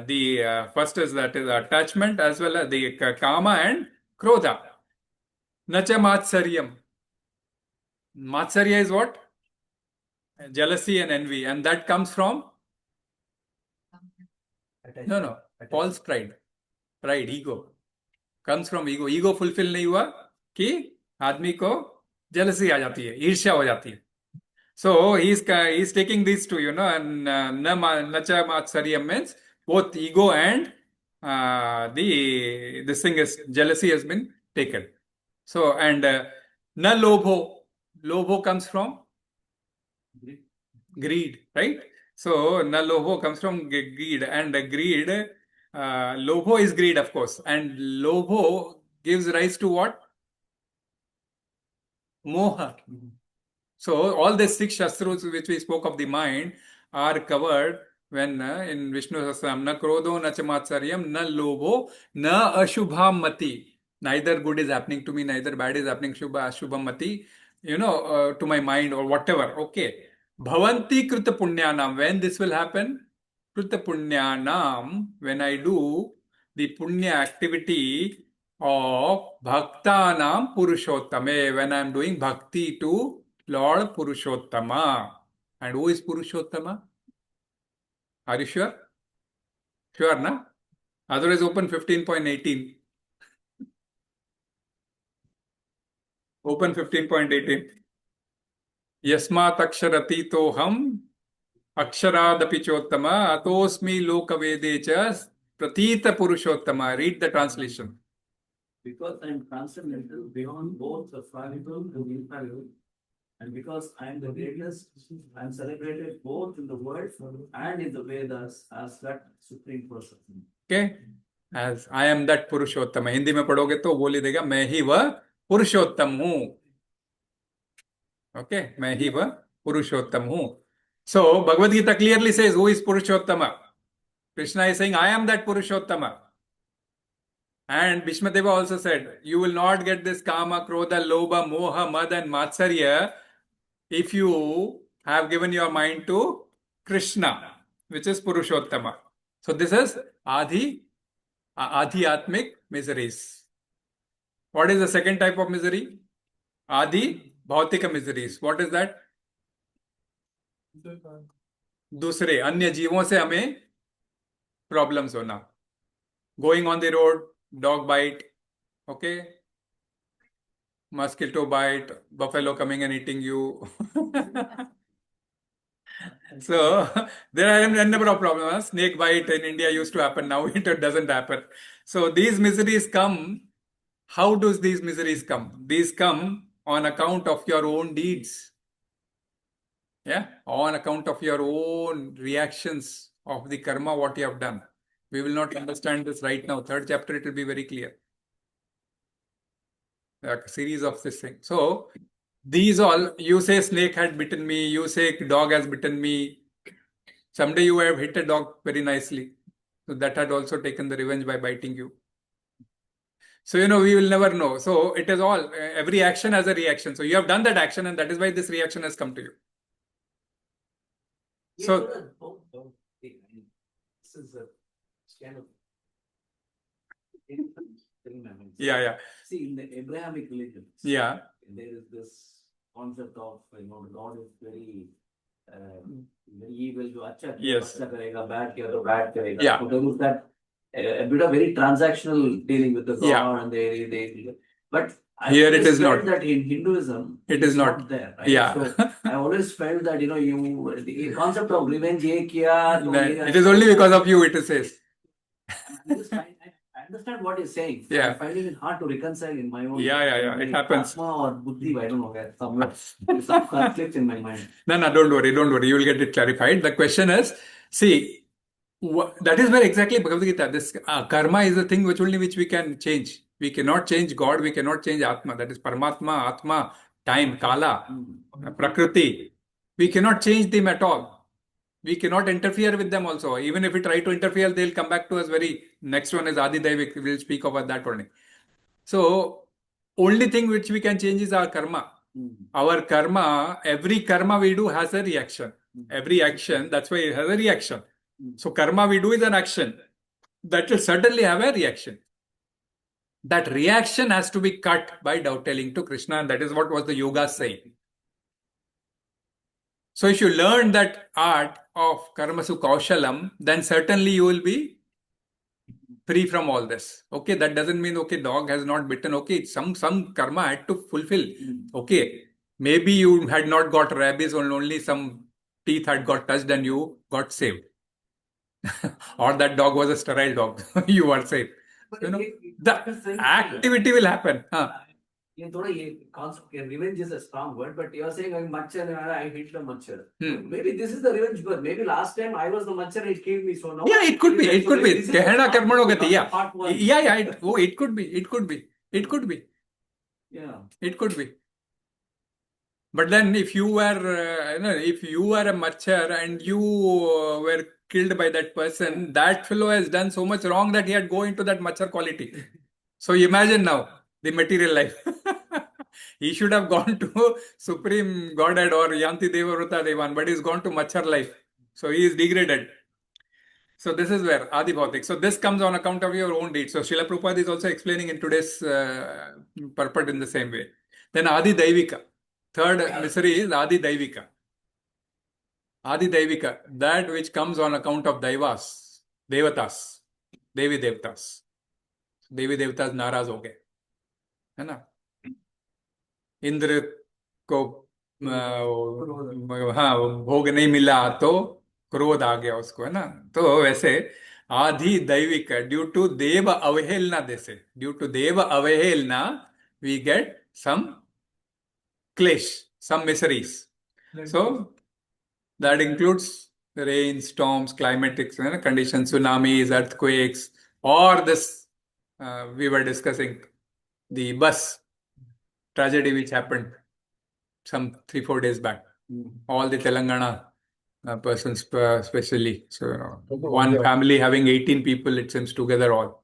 [SPEAKER 1] The first is that is attachment as well as the kama and krodha. Nacha matsaryam. Matsarya is what? Jealousy and envy, and that comes from false pride, ego. Comes from ego. Ego fulfill नहीं हुआ कि आदमी को jealousy आ जाती है, ईर्ष्या हो जाती है. So he's taking these two, and nacha matsaryam means both ego and this thing is jealousy has been taken. So and na lobho comes from greed, right? So na lobho comes from greed, and greed. Lobho is greed, of course, and lobho gives rise to what? Moha. So all the 6 shastrus which we spoke of the mind are covered when in Vishnu Sahasranam, na krodho na cha matsaryam na lobho na ashubham mati. Neither good is happening to me, neither bad is happening, śubhāśubham mati, to my mind or whatever. Okay. Bhavanti krita punyanam. When this will happen? Krita punyanam, when I do the punya activity of bhaktanam purushottame, when I am doing bhakti to Lord Purushottama. And who is Purushottama? Are you sure? Sure, na? Otherwise open 15.18. Open 15.18. Yasmat aksharatitoham aksharaadapi chottama atosmi lokavedecha pratita purushottama. Read the translation.
[SPEAKER 4] Because I am transcendental beyond both the fallible and infallible, and because I am the greatest, I am celebrated both in the world and in the Vedas as that supreme person.
[SPEAKER 1] Okay? As I am that Purushottama. Hindi में पढ़ोगे तो बोल ही देगा मैं ही वह पुरुषोत्तम हूँ. Okay? मैं ही वह पुरुषोत्तम हूँ. So Bhagavad Gita clearly says who is Purushottama. Krishna is saying I am that Purushottama. And Bhishma Deva also said, you will not get this kama, krodha, lobha, moha, mad and matsarya if you have given your mind to Krishna, which is Purushottama. So this is adhyatmic miseries. What is the second type of misery? Adi bhautika miseries. What is that? दूसरे अन्य जीवों से हमें problems होना. Going on the road, dog bite, okay, mosquito bite, buffalo coming and eating you. So there are a number of problems. Snake bite in India used to happen, now it doesn't happen. So these miseries come. how does these miseries come? These come on account of your own deeds. Yeah, on account of your own reactions of the karma, what you have done. We will not understand this right now. Third chapter, it will be very clear. A series of this thing. So, these all, you say snake had bitten me, you say dog has bitten me. Someday you have hit a dog very nicely. So that had also taken the revenge by biting you. So, we will never know. So, it is all, every action has a reaction. So, you have done that action and that is why this reaction has come to you. So,
[SPEAKER 4] this is a kind of
[SPEAKER 1] yeah.
[SPEAKER 4] See, in the Abrahamic religions,
[SPEAKER 1] Yeah.
[SPEAKER 4] there is this concept of God is very evil. जो अच्छा किया
[SPEAKER 1] Yes.
[SPEAKER 4] अच्छा करेगा, bad किया तो bad करेगा.
[SPEAKER 1] Yeah.
[SPEAKER 4] So there was that a bit of very transactional dealing with the God,
[SPEAKER 1] Yeah.
[SPEAKER 4] and they but I
[SPEAKER 1] Here it
[SPEAKER 4] always
[SPEAKER 1] is
[SPEAKER 4] felt
[SPEAKER 1] not.
[SPEAKER 4] that in Hinduism
[SPEAKER 1] It is not.
[SPEAKER 4] there. Right?
[SPEAKER 1] Yeah.
[SPEAKER 4] So I always felt that the concept of revenge ये किया तो ये
[SPEAKER 1] It is only because of you, it says.
[SPEAKER 4] I understand what you're saying.
[SPEAKER 1] Yeah.
[SPEAKER 4] I'm finding it hard to reconcile in my own.
[SPEAKER 1] Yeah. It happens.
[SPEAKER 4] Atma or buddhi, I don't know where. There's some conflict in my mind.
[SPEAKER 1] No, don't worry. You will get it clarified. The question is, see, that is where exactly Bhagavad Gita, this karma is the thing which we can change. We cannot change God, we cannot change Atma. That is Paramatma, Atma, time, Kala, Prakriti. We cannot change them at all. We cannot interfere with them also. Even if we try to interfere, they'll come back to us next one is Adi Daivik. We'll speak about that only. So, only thing which we can change is our karma. Our karma, every karma we do has a reaction. Every action, that's why it has a reaction. So, karma we do is an action. That will certainly have a reaction. That reaction has to be cut by dovetailing to Krishna, and that is what was the yoga saying. So, if you learn that art of karmasu kaushalam, then certainly you will be free from all this. Okay, that doesn't mean, dog has not bitten. Okay, some karma had to fulfill. Okay, maybe you had not got rabies, or only some teeth had got touched and you got saved. Or that dog was a sterile dog. You are safe. The activity will happen.
[SPEAKER 4] Revenge is a strong word, but you are saying I hit the machar. Maybe this is the revenge bird. Maybe last time I was the machar, it killed me. So now
[SPEAKER 1] it could be. It could be. Kehna karmano gati. Yeah. It could be.
[SPEAKER 4] Yeah.
[SPEAKER 1] It could be. But then if you were a machar and you were killed by that person, that fellow has done so much wrong that he had go into that machar quality. So imagine now the material life. He should have gone to Supreme Godhead or Yanti Devavrata Devan, but he's gone to machar life. So he is degraded. So this is where Adi Bhautik. So this comes on account of your own deeds. So Srila Prabhupada is also explaining in today's purport in the same way. Then Adi Daivika. Third misery is Adi Daivika. Adi Daivika, that which comes on account of Daivas, Devatas, Devi Devtas. Devi Devtas नाराज हो गए, है ना? इंद्र को भोग नहीं मिला तो क्रोध आ गया उसको, है ना? तो वैसे आधि दैविक ड्यू टू देव अवहेलना ड्यू टू देव अवहेलना we get some clash, some miseries. So that includes rain, storms, climatic conditions, tsunamis, earthquakes, or this we were discussing the bus tragedy which happened some 3-4 days back. All the Telangana persons especially. So one family having 18 people, it seems, together all.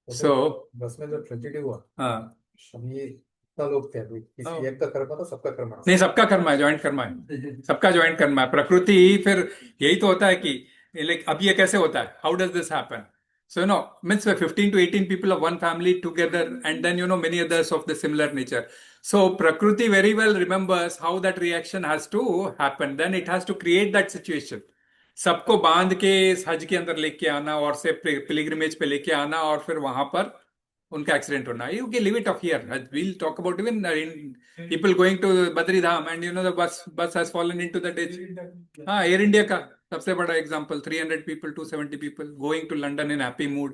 [SPEAKER 1] So
[SPEAKER 5] बस में जो tragedy हुआ,
[SPEAKER 1] नहीं,
[SPEAKER 5] इतना लोग थे, किसी एक का कर्म था, सबका कर्म था।
[SPEAKER 1] नहीं, सबका कर्म है, ज्वाइंट कर्म है, सबका ज्वाइंट कर्म है। प्रकृति फिर यही तो होता है कि अब ये कैसे होता है? How does this happen? So, means 15 to 18 people of one family together, and then, many others of the similar nature. So, Prakriti very well remembers how that reaction has to happen. Then it has to create that situation. सबको बांध के हज के अंदर लेके आना और से पिलग्रिमेज पे लेके आना और फिर वहां पर उनका एक्सीडेंट होना. You can leave it off here. We'll talk about even people going to Badri Dham and the bus has fallen into the ditch. Air India का सबसे बड़ा example, 300 people, 270 people going to London in happy mood.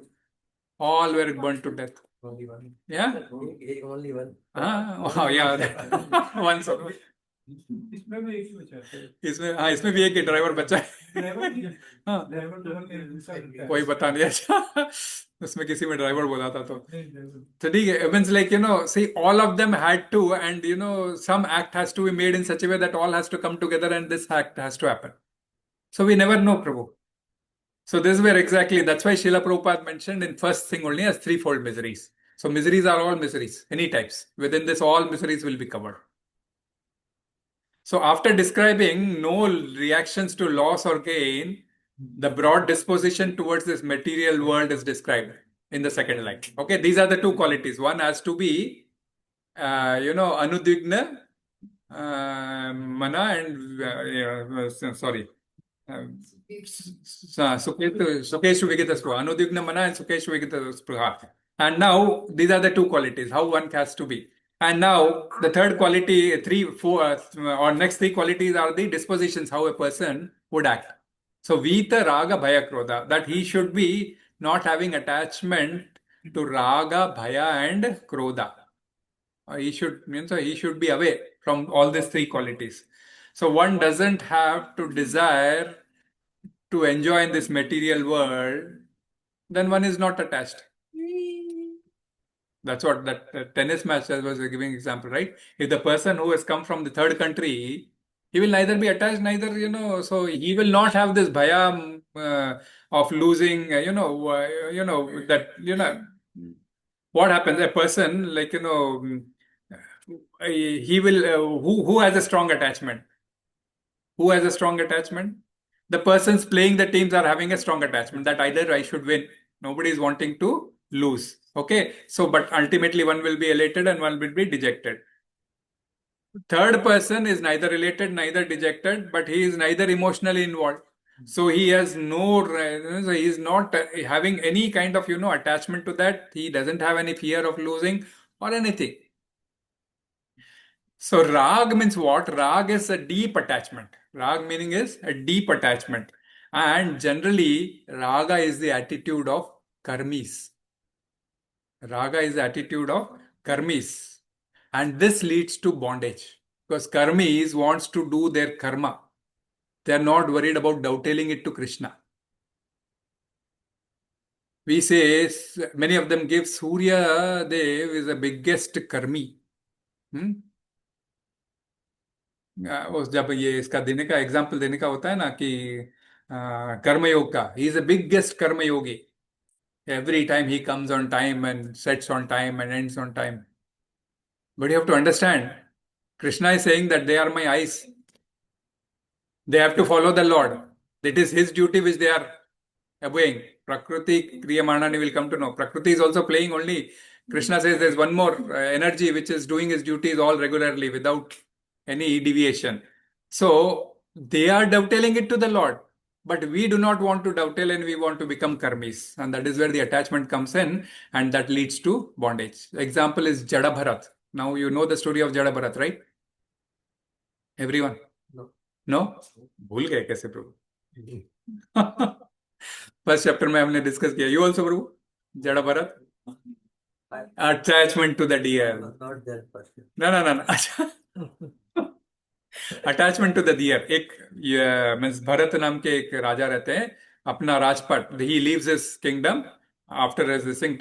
[SPEAKER 1] All were burnt to death.
[SPEAKER 5] Only one.
[SPEAKER 1] Yeah?
[SPEAKER 5] Only one.
[SPEAKER 1] Wow, yeah. One song.
[SPEAKER 3] इसमें भी एक ही बचा है
[SPEAKER 1] इसमें भी एक ड्राइवर बचा है हाँ
[SPEAKER 3] ड्राइवर दोनों के हिस्सा मिलता है
[SPEAKER 1] कोई बता नहीं अच्छा उसमें किसी में ड्राइवर बोला था तो
[SPEAKER 3] नहीं, ड्राइवर
[SPEAKER 1] ठीक है means like see all of them had to and some act has to be made in such a way that all has to come together and this act has to happen. So we never know, Prabhu. So this is where exactly, that's why Srila Prabhupada mentioned in first thing only as threefold miseries. So miseries are all miseries, any types. Within this, all miseries will be covered. So after describing no reactions to loss or gain, the broad disposition towards this material world is described in the second line. Okay, these are the two qualities. One has to be, anudvigna-manāḥ and, sukheṣu vigata-spṛhaḥ, anudvigna-manāḥ and sukheṣu vigata-spṛhaḥ. And now these are the two qualities, how one has to be. And now the third quality, or next three qualities are the dispositions, how a person would act. So vīta-rāga-bhaya-krodhaḥ, that he should be not having attachment to raga, bhaya and krodha. He should be away from all these three qualities. So one doesn't have to desire to enjoy in this material world, then one is not attached. That's what that tennis match I was giving example, right? If the person who has come from the third country, he will neither be attached, neither, so he will not have this bhaya of losing, what happens? A person like, he will, who has a strong attachment? Who has a strong attachment? The persons playing the teams are having a strong attachment that either I should win. Nobody is wanting to lose. Okay. So, but ultimately one will be elated and one will be dejected. Third person is neither elated, neither dejected, but he is neither emotionally involved. So he has so he is not having any kind of, attachment to that. He doesn't have any fear of losing or anything. So rag means what? Rag is a deep attachment. Rag meaning is a deep attachment. And generally, raga is the attitude of karmis. Raga is the attitude of karmis. And this leads to bondage. Because karmis wants to do their karma. They are not worried about dovetailing it to Krishna. We say, many of them give Surya Dev is the biggest karmi. जब ये इसका देने का example देने का होता है ना कि कर्मयोग का, he is the biggest Karmayogi. Every time he comes on time and sets on time and ends on time. But you have to understand, Krishna is saying that they are my eyes. They have to follow the Lord. It is his duty which they are obeying. Prakriti Kriyamanani will come to know. Prakriti is also playing only. Krishna says there's one more energy which is doing his duties all regularly without any deviation. So they are dovetailing it to the Lord. But we do not want to dovetail and we want to become karmis. And that is where the attachment comes in and that leads to bondage. The example is Jada Bharat. Now you know the story of Jada Bharat, right? Everyone? No? भूल गए कैसे प्रभु? First chapter में हमने discuss किया. You also Prabhu? Jada Bharat? Attachment to the deer.
[SPEAKER 5] Not that person.
[SPEAKER 1] No. Attachment to the deer. एक means Bharat नाम के एक राजा रहते हैं, अपना राजपट, he leaves his kingdom after this thing,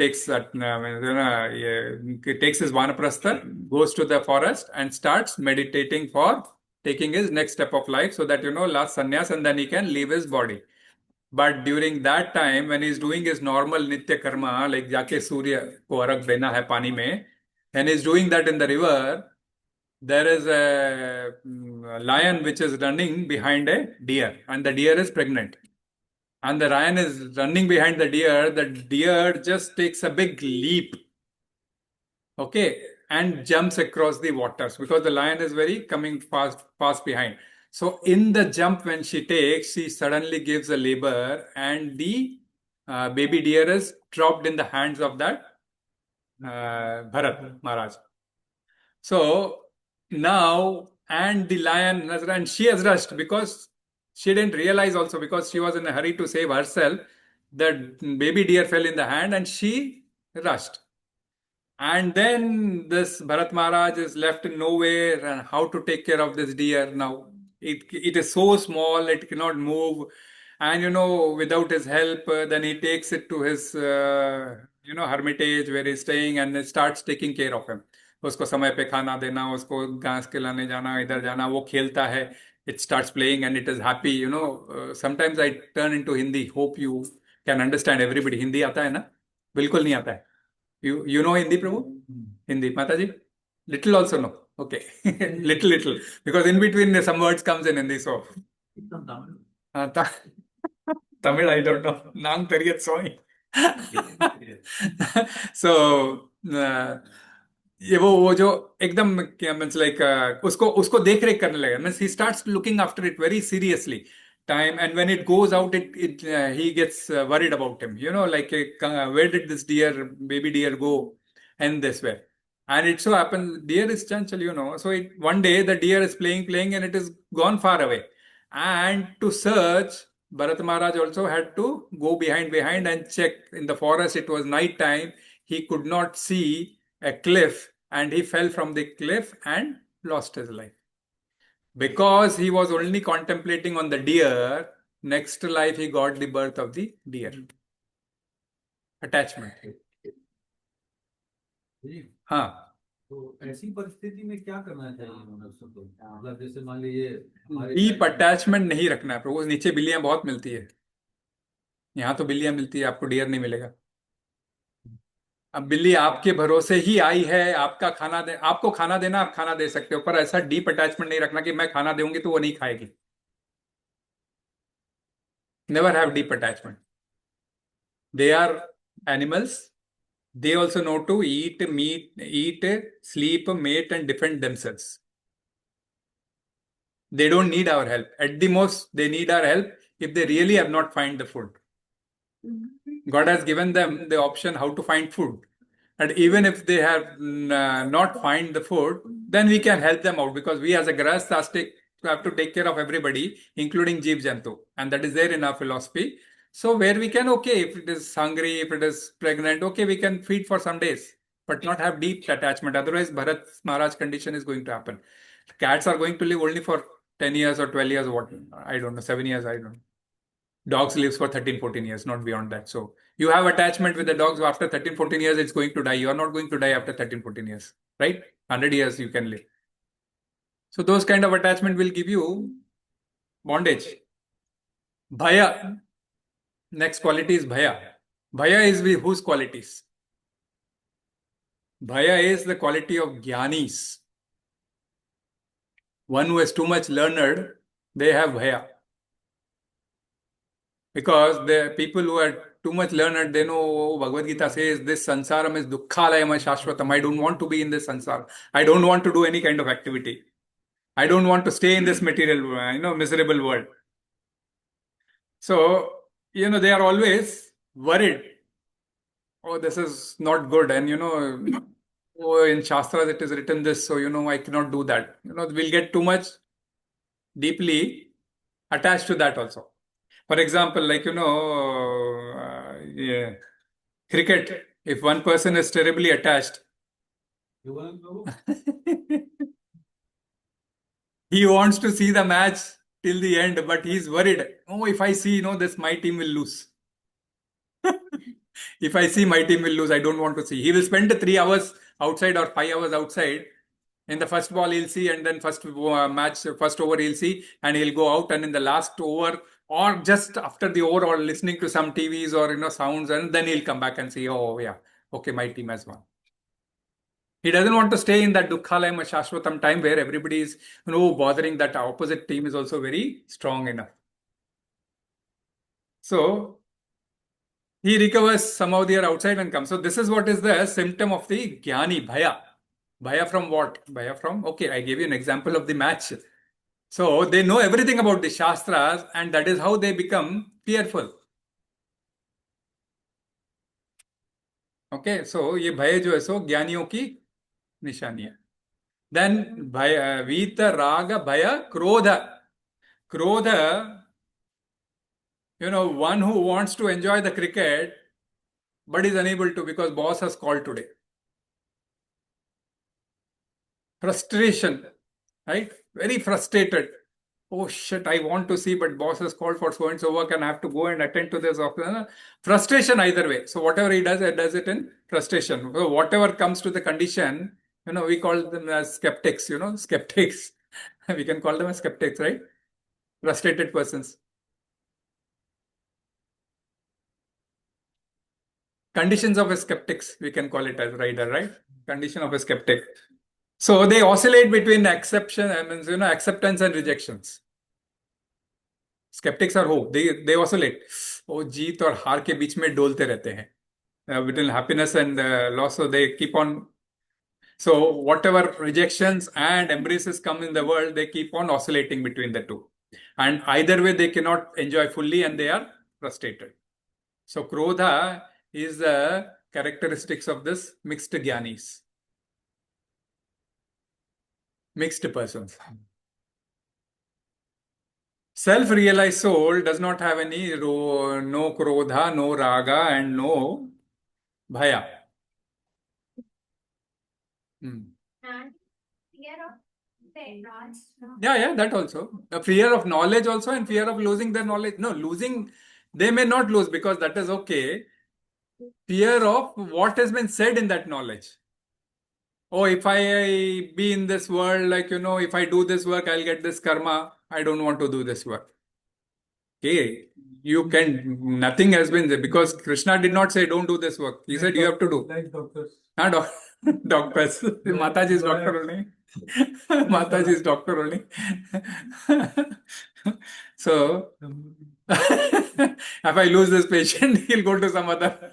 [SPEAKER 1] takes his vanaprastha, goes to the forest and starts meditating for taking his next step of life so that last sannyas and then he can leave his body. But during that time when he is doing his normal nitya karma, like जाके सूर्य को अर्घ देना है पानी में, and he is doing that in the river, there is a lion which is running behind a deer and the deer is pregnant. And the lion is running behind the deer just takes a big leap. Okay. And jumps across the waters because the lion is very coming fast behind. So in the jump when she takes, she suddenly gives a labor and the baby deer is dropped in the hands of that Bharat Maharaj. So now, and the lion, and she has rushed because she didn't realize also, because she was in a hurry to save herself, that baby deer fell in the hand and she rushed. And then this Bharat Maharaj is left in nowhere, and how to take care of this deer now? It is so small, it cannot move. And without his help, then he takes it to his, hermitage where he's staying and starts taking care of him. उसको समय पे खाना देना, उसको घास खिलाने जाना, इधर जाना, वो खेलता है. It starts playing and it is happy. Sometimes I turn into Hindi. Hope you can understand everybody. Hindi आता है ना? बिल्कुल नहीं आता है. You know Hindi, Prabhu? Hindi, Mataji? Little also no. Okay. Little. Because in between some words comes in Hindi, so. Tamil, I don't know. Nang Tariyat Soy. So, ये वो जो एकदम मीन्स लाइक उसको देख रेख करने लगा. Means he starts looking after it very seriously. Time, and when it goes out, he gets worried about him. Like where did this baby deer go? And this way. And it so happens, deer is chanchal, So one day the deer is playing, and it is gone far away. And to search, Bharat Maharaj also had to go behind and check. In the forest, it was night time. He could not see a cliff, and he fell from the cliff and lost his life. Because he was only contemplating on the deer, next life he got the birth of the deer. Attachment. हाँ.
[SPEAKER 2] तो ऐसी परिस्थिति में क्या करना चाहिए मनुष्य को? मतलब जैसे मान लीजिए
[SPEAKER 1] डीप अटैचमेंट नहीं रखना है. वो नीचे बिल्लियां बहुत मिलती है. यहाँ तो बिल्लियां मिलती है, आपको डियर नहीं मिलेगा. अब बिल्ली आपके भरोसे ही आई है, आपको खाना देना, आप खाना दे सकते हो, पर ऐसा डीप अटैचमेंट नहीं रखना कि मैं खाना दूंगी तो वो नहीं खाएगी. Never have deep attachment. They are animals. They also know to eat, sleep, mate, and defend themselves. They don't need our help. At the most, they need our help if they really have not found the food. God has given them the option how to find food. And even if they have not find the food, then we can help them out, because we as a grahastha have to take care of everybody, including Jeev Jantu. And that is there in our philosophy. So where we can, okay, if it is hungry, if it is pregnant, okay, we can feed for some days, but not have deep attachment. Otherwise, Bharat Maharaj condition is going to happen. Cats are going to live only for 10 years or 12 years, what? I don't know, 7 years, I don't know. Dogs lives for 13, 14 years, not beyond that. So you have attachment with the dogs after 13, 14 years, it's going to die. You are not going to die after 13, 14 years, right? 100 years you can live. So those kind of attachment will give you bondage. Bhaya. Next quality is Bhaya. Bhaya is whose qualities? Bhaya is the quality of Jnanis. One who is too much learned, they have Bhaya. Because the people who are too much learned, they know Bhagavad Gita says this sansaram is duḥkheṣv. I don't want to be in this sansara. I don't want to do any kind of activity. I don't want to stay in this material, miserable world. So, they are always worried. Oh, this is not good. And, oh, in Shastras it is written this, so, I cannot do that. We'll get too much deeply attached to that also. For example, like, cricket, if one person is terribly attached, he wants to see the match till the end, but he's worried. Oh, if I see, this, my team will lose. If I see my team will lose, I don't want to see. He will spend 3 hours outside or 5 hours outside. In the first ball, he'll see, and then first over, he'll see, and he'll go out. And in the last over, or just after the over, or listening to some TVs or, sounds, and then he'll come back and see, oh, yeah, okay, my team has won. He doesn't want to stay in that duḥkheṣv time where everybody is, bothering. That opposite team is also very strong enough. So he recovers somehow they are outside and comes. So this is what is the symptom of the Jnani, Bhaya. Bhaya from what? Bhaya from, okay, I gave you an example of the match. So they know everything about the Shastras, and that is how they become fearful. Okay, so ये भय जो है सो ज्ञानियों की निशानी है. Then vīta-rāga-bhaya-krodhaḥ. Krodha, one who wants to enjoy the cricket, but is unable to because boss has called today. frustration, right? Very frustrated. Oh shit, I want to see, but boss has called for so and so work and I have to go and attend to this. Frustration either way. So whatever he does it in frustration. So whatever comes to the condition, we call them as skeptics, skeptics. We can call them as skeptics, right? Frustrated persons. Conditions of a skeptics, we can call it as rider, right? Condition of a skeptic. So they oscillate between acceptance and rejections. Skeptics are hope. They oscillate. वो जीत और हार के बीच में डोलते रहते हैं. Between happiness and loss, so they keep on. So whatever rejections and embraces come in the world, they keep on oscillating between the two. And either way, they cannot enjoy fully and they are frustrated. So krodha is the characteristics of this mixed jnanis. Mixed persons. Self-realized soul does not have any no krodha, no raga, and no bhaya.
[SPEAKER 6] And fear of the knowledge.
[SPEAKER 1] Yeah, that also. The fear of knowledge also and fear of losing their knowledge. No, losing, they may not lose because that is okay. Fear of what has been said in that knowledge. Oh, if I be in this world, if I do this work, I'll get this karma. I don't want to do this work. Okay, nothing has been there because Krishna did not say don't do this work. He said you have to do.
[SPEAKER 3] Like doctors.
[SPEAKER 1] Doctors. Mataji is doctor only. Mataji is doctor only. So, if I lose this patient, he'll go to some other.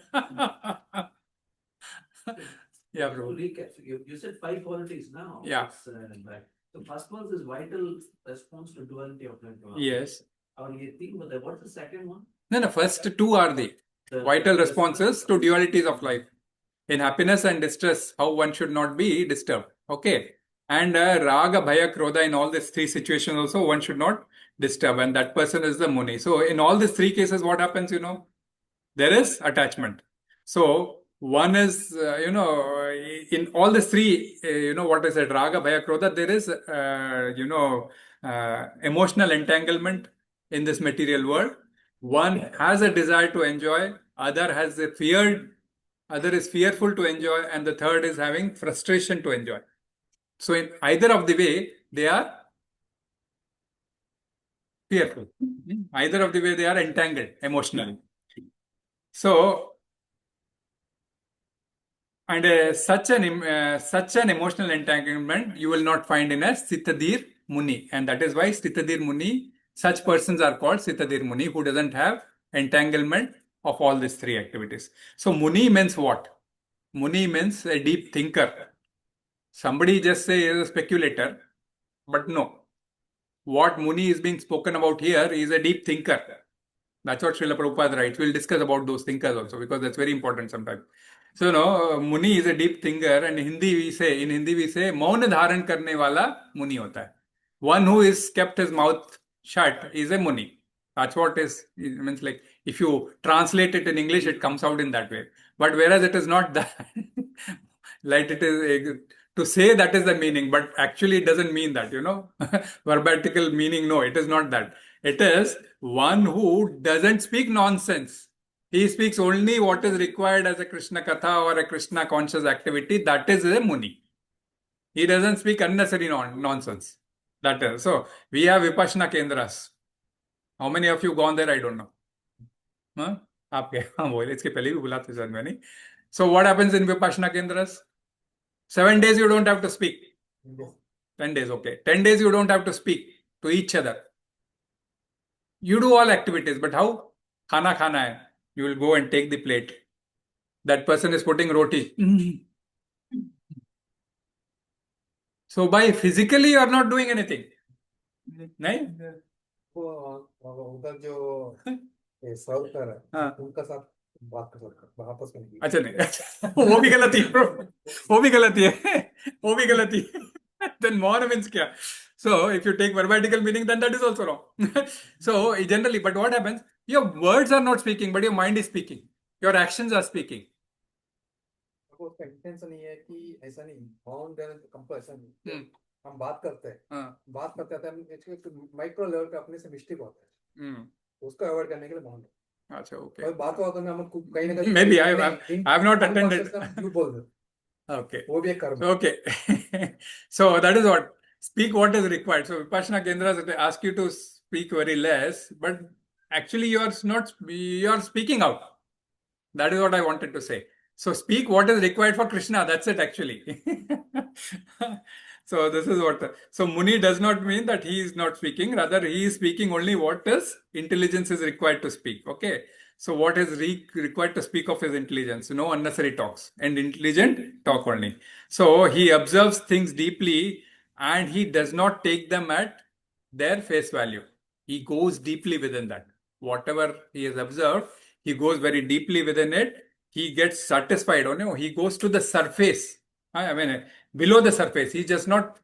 [SPEAKER 1] Yeah, bro.
[SPEAKER 4] Recap. You said 5 qualities now.
[SPEAKER 1] Yeah.
[SPEAKER 4] The first one is vital response to duality of life.
[SPEAKER 1] Yes.
[SPEAKER 4] What's the second one?
[SPEAKER 1] No, first 2 are the vital responses to dualities of life. In happiness and distress, how one should not be disturbed. Okay. And raga-bhaya-krodhaḥ, in all these 3 situations also, one should not disturb. And that person is the munir. So in all these 3 cases, what happens, there is attachment. So one is, in all these 3, what I said, raga-bhaya-krodhaḥ, there is, emotional entanglement in this material world. One has a desire to enjoy, other is fearful to enjoy, and the third is having frustration to enjoy. So in either of the way, they are fearful. Either of the way, they are entangled emotionally. So, and such an emotional entanglement you will not find in a sthita-dhīr muni, and that is why sthita-dhīr muni, such persons are called sthita-dhīr muni, who doesn't have entanglement of all these 3 activities. So muni means what? Muni means a deep thinker. Somebody just say is a speculator, but no. What muni is being spoken about here is a deep thinker. That's what Srila Prabhupada writes. We'll discuss about those thinkers also because that's very important sometimes. So muni is a deep thinker, and in Hindi we say maun dharan karne wala muni hota hai. One who is kept his mouth shut is a muni. That's what it means. Like if you translate it in English, it comes out in that way. But whereas it is not that, like it is to say that is the meaning, but actually it doesn't mean that, verbatical meaning. No, it is not that. It is one who doesn't speak nonsense. He speaks only what is required as a Krishna Katha or a Krishna conscious activity. That is a muni. He doesn't speak unnecessary nonsense. That is. So, we have Vipassana Kendras. How many of you gone there? I don't know. So, what happens in Vipassana Kendras? 7 days you don't have to speak. 10 days, okay. 10 days you don't have to speak to each other. You do all activities, but how? Khana hai. You will go and take the plate. That person is putting roti. So by physically you are not doing anything. नहीं?
[SPEAKER 5] उधर जो सर्व कर रहा है उनका साथ बात कर सकते हैं आपस में.
[SPEAKER 1] अच्छा नहीं, वो भी गलती है, वो भी गलती है. Then more means क्या? So if you take verbatical meaning, then that is also wrong. So generally, but what happens? Your words are not speaking, but your mind is speaking. Your actions are speaking.
[SPEAKER 5] आपको उसका intention ये है कि ऐसा नहीं bound compulsion
[SPEAKER 1] हम्म,
[SPEAKER 5] हम बात करते हैं
[SPEAKER 1] हाँ,
[SPEAKER 5] माइक्रो लेवल पे अपने से मिस्टेक होता है
[SPEAKER 1] हम्म,
[SPEAKER 5] उसको अवॉइड करने के लिए बाउंड
[SPEAKER 1] अच्छा, okay.
[SPEAKER 5] कोई बात होता है हम कहीं ना कहीं
[SPEAKER 1] Maybe I
[SPEAKER 5] नहीं,
[SPEAKER 1] have not attended.
[SPEAKER 5] unconscious हम क्यों बोल रहे
[SPEAKER 1] Okay.
[SPEAKER 5] वो भी एक कर्म है
[SPEAKER 1] Okay. So that is what. Speak what is required. So Vipassana Kendras they ask you to speak very less, but actually you are not, you are speaking out. That is what I wanted to say. So speak what is required for Krishna. That's it actually. So this is what. So Muni does not mean that he is not speaking. Rather, he is speaking only what is intelligence is required to speak. Okay. So what is required to speak of his intelligence? No unnecessary talks and intelligent talk only. So he observes things deeply and he does not take them at their face value. He goes deeply within that. Whatever he has observed, he goes very deeply within it. He gets satisfied. Oh no, he goes to the surface. I mean, below the surface. He just not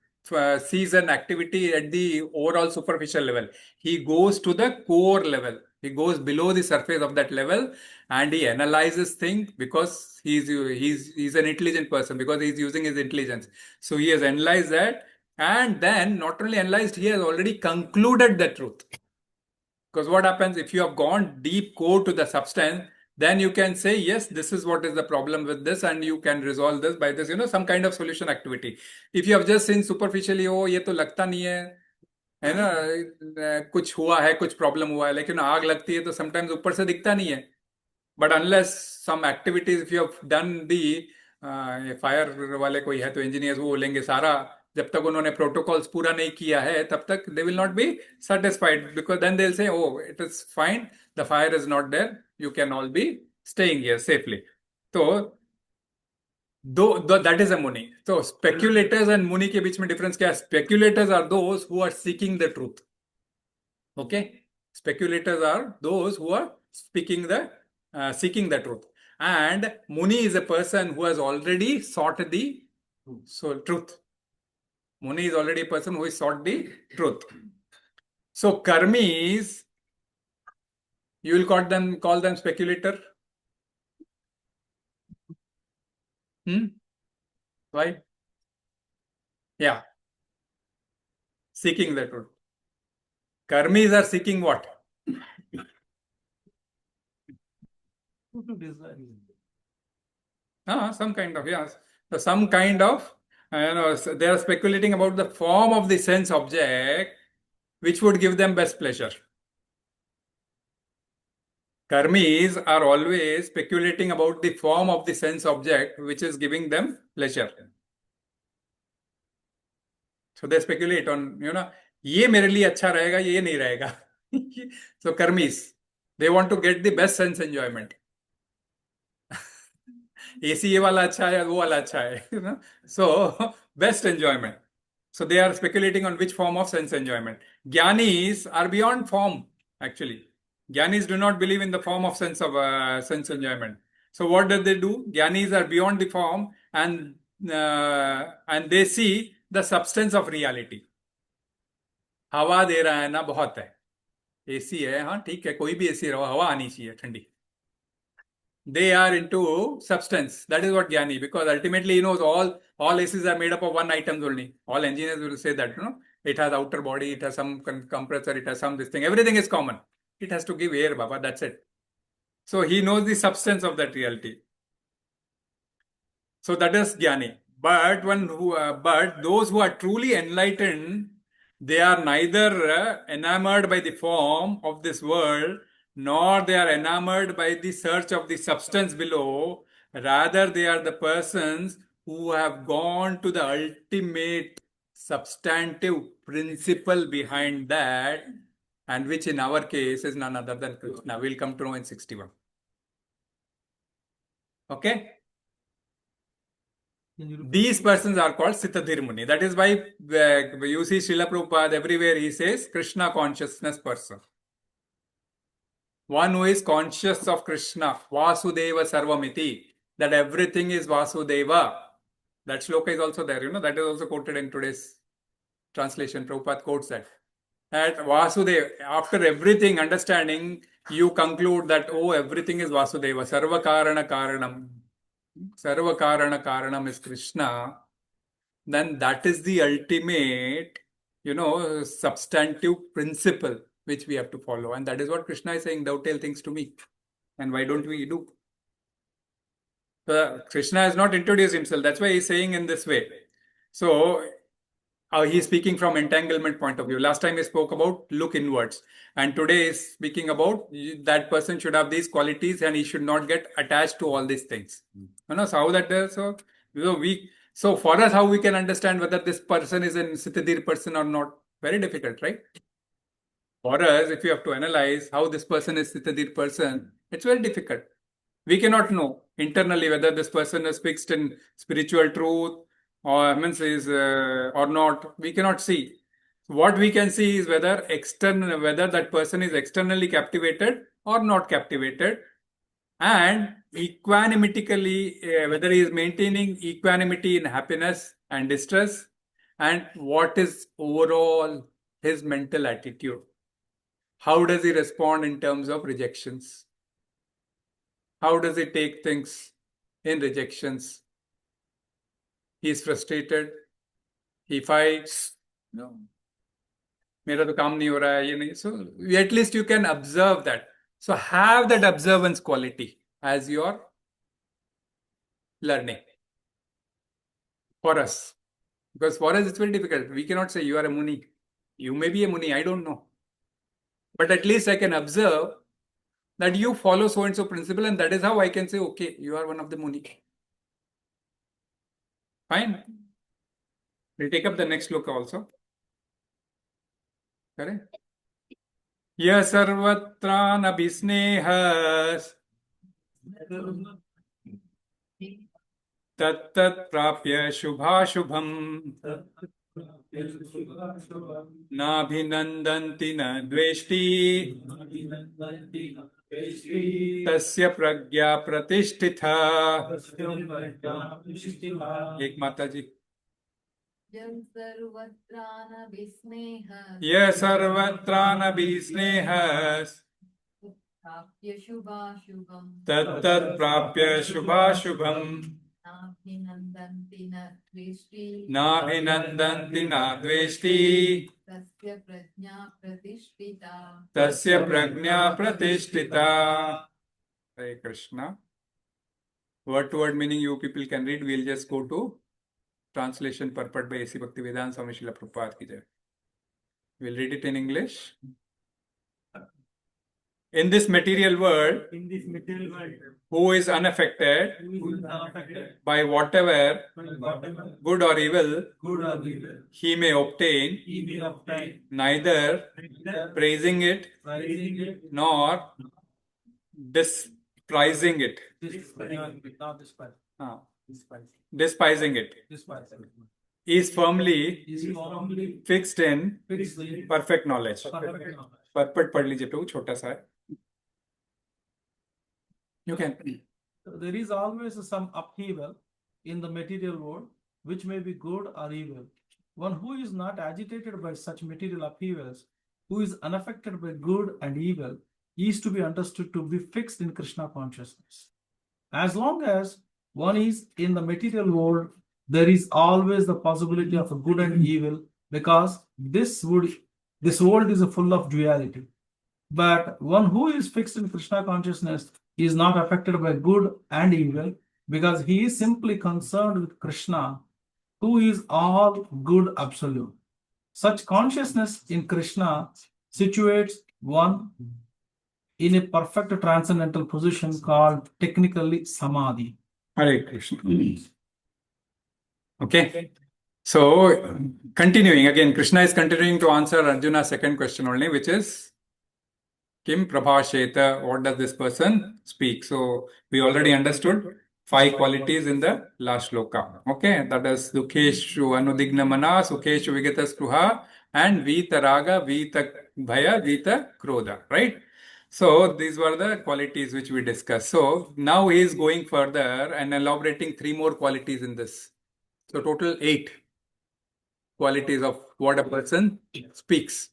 [SPEAKER 1] sees an activity at the overall superficial level. He goes to the core level. He goes below the surface of that level and he analyzes things because he's an intelligent person because he's using his intelligence. So he has analyzed that and then not only analyzed, he has already concluded the truth. Because what happens if you have gone deep core to the substance, then you can say, yes, this is what is the problem with this and you can resolve this by this, some kind of solution activity. If you have just seen superficially, oh, ये तो लगता नहीं है ना, कुछ हुआ है, कुछ प्रॉब्लम हुआ है, लेकिन आग लगती है तो समटाइम्स ऊपर से दिखता नहीं है. But unless some activities, if you have done the fire वाले कोई है तो इंजीनियर्स वो बोलेंगे सारा जब तक उन्होंने प्रोटोकॉल्स पूरा नहीं किया है तब तक they will not be satisfied because then they will say oh it is fine the fire is not there you can all be staying here safely. तो दैट इज अ मुनि. तो स्पेक्युलेटर्स एंड मुनि के बीच में डिफरेंस क्या है? Speculators are those who are seeking the truth. Okay, speculators are those who are speaking the seeking the truth. And Muni is a person who has already sought the truth. Muni is already a person who has sought the truth. So karmis, you will call them speculator. Why? Yeah. Seeking the truth. Karmis are seeking what? Some kind of, yes. So some kind of, they are speculating about the form of the sense object, which would give them best pleasure. Karmis are always speculating about the form of the sense object, which is giving them pleasure. So they speculate on, ये मेरे लिए अच्छा रहेगा, ये नहीं रहेगा. So karmis, they want to get the best sense enjoyment. AC ये वाला अच्छा है, वो वाला अच्छा है. So best enjoyment. So they are speculating on which form of sense enjoyment. Jnanis are beyond form, actually. Jnanis do not believe in the form of sense enjoyment. So what do? Jnanis are beyond the form and they see the substance of reality. हवा दे रहा है ना, बहुत है. AC है, हाँ ठीक है, कोई भी AC रहो, हवा आनी चाहिए ठंडी. They are into substance. That is what Jnani, because ultimately he knows all ACs are made up of one item only. All engineers will say that, it has outer body, it has some compressor, it has some this thing. Everything is common. It has to give air, Baba. That's it. So he knows the substance of that reality. So that is Jnani. But those who are truly enlightened, they are neither enamored by the form of this world, nor they are enamored by the search of the substance below. Rather, they are the persons who have gone to the ultimate substantive principle behind that, and which in our case is none other than Krishna. We'll come to know in 61. Okay? These persons are called sthita-dhīr Muni. That is why you see Srila Prabhupada everywhere he says Krishna consciousness person. One who is conscious of Krishna, Vasudeva Sarvamiti, that everything is Vasudeva. That shloka is also there, that is also quoted in today's translation. Prabhupada quotes that. At Vasudeva, after everything understanding, you conclude that, oh, everything is Vasudeva, Sarva Karana Karanam. Sarva Karana Karanam is Krishna, then that is the ultimate, substantive principle which we have to follow. And that is what Krishna is saying, thou tell things to me. And why don't we do? Krishna has not introduced himself. That's why he's saying in this way. So he's speaking from entanglement point of view. Last time he spoke about look inwards. And today he's speaking about that person should have these qualities and he should not get attached to all these things. So how that is, so for us, how we can understand whether this person is a sthita-dhīr person or not? Very difficult, right? For us, if you have to analyze how this person is sthita-dhīr person, it's very difficult. We cannot know internally whether this person is fixed in spiritual truth or or not. We cannot see. What we can see is whether that person is externally captivated or not captivated, and equanimitically whether he is maintaining equanimity in happiness and distress, and what is overall his mental attitude. How does he respond in terms of rejections? How does he take things in rejections? He is frustrated. He fights. No. मेरा तो काम नहीं हो रहा है, ये नहीं. So at least you can observe that. So have that observance quality as your learning for us. Because for us it's very difficult. We cannot say you are a muni. You may be a muni, I don't know. But at least I can observe that you follow so and so principle, and that is how I can say, okay, you are one of the muni. Fine. We'll take up the next look also. Correct? Ya sarvatrānabhisnehas tat prāpya śubhāśubham nābhinandati na dveṣṭi tasya prajñā pratiṣṭhitā. एक माता जी. Ya sarvatrānabhisnehas tat prāpya śubhāśubham nābhinandati na dveṣṭi tasya prajñā pratiṣṭhitā. Hare Krishna. Word to word meaning you people can read. We'll just go to translation purport by A.C. Bhaktivedanta Swami Srila Prabhupada ki jai. We'll read it in English. In this material world, who is unaffected by whatever good or evil he may obtain, neither praising it nor despising it. Despising it. Is firmly fixed in perfect knowledge. Purport पढ़ लीजिए प्रभु, छोटा सा है. You can.
[SPEAKER 3] There is always some upheaval in the material world, which may be good or evil. One who is not agitated by such material upheavals, who is unaffected by good and evil, is to be understood to be fixed in Krishna consciousness. As long as one is in the material world, there is always the possibility of a good and evil, because this world is full of duality. But one who is fixed in Krishna consciousness is not affected by good and evil, because he is simply concerned with Krishna, who is all good absolute. Such consciousness in Krishna situates one in a perfect transcendental position called technically samadhi.
[SPEAKER 1] Hare Krishna. Okay. So, continuing again, Krishna is continuing to answer Arjuna's second question only, which is Kim Prabhasheta, what does this person speak? So, we already understood 5 qualities in the last shloka. Okay, that is duḥkheṣu, anudvigna-manāḥ, sukheṣu, vigata-spṛhaḥ, and vīta-rāga-bhaya, vīta-krodhaḥ, right? So, these were the qualities which we discussed. So, now he is going further and elaborating 3 more qualities in this. So, total 8 qualities of what a person speaks.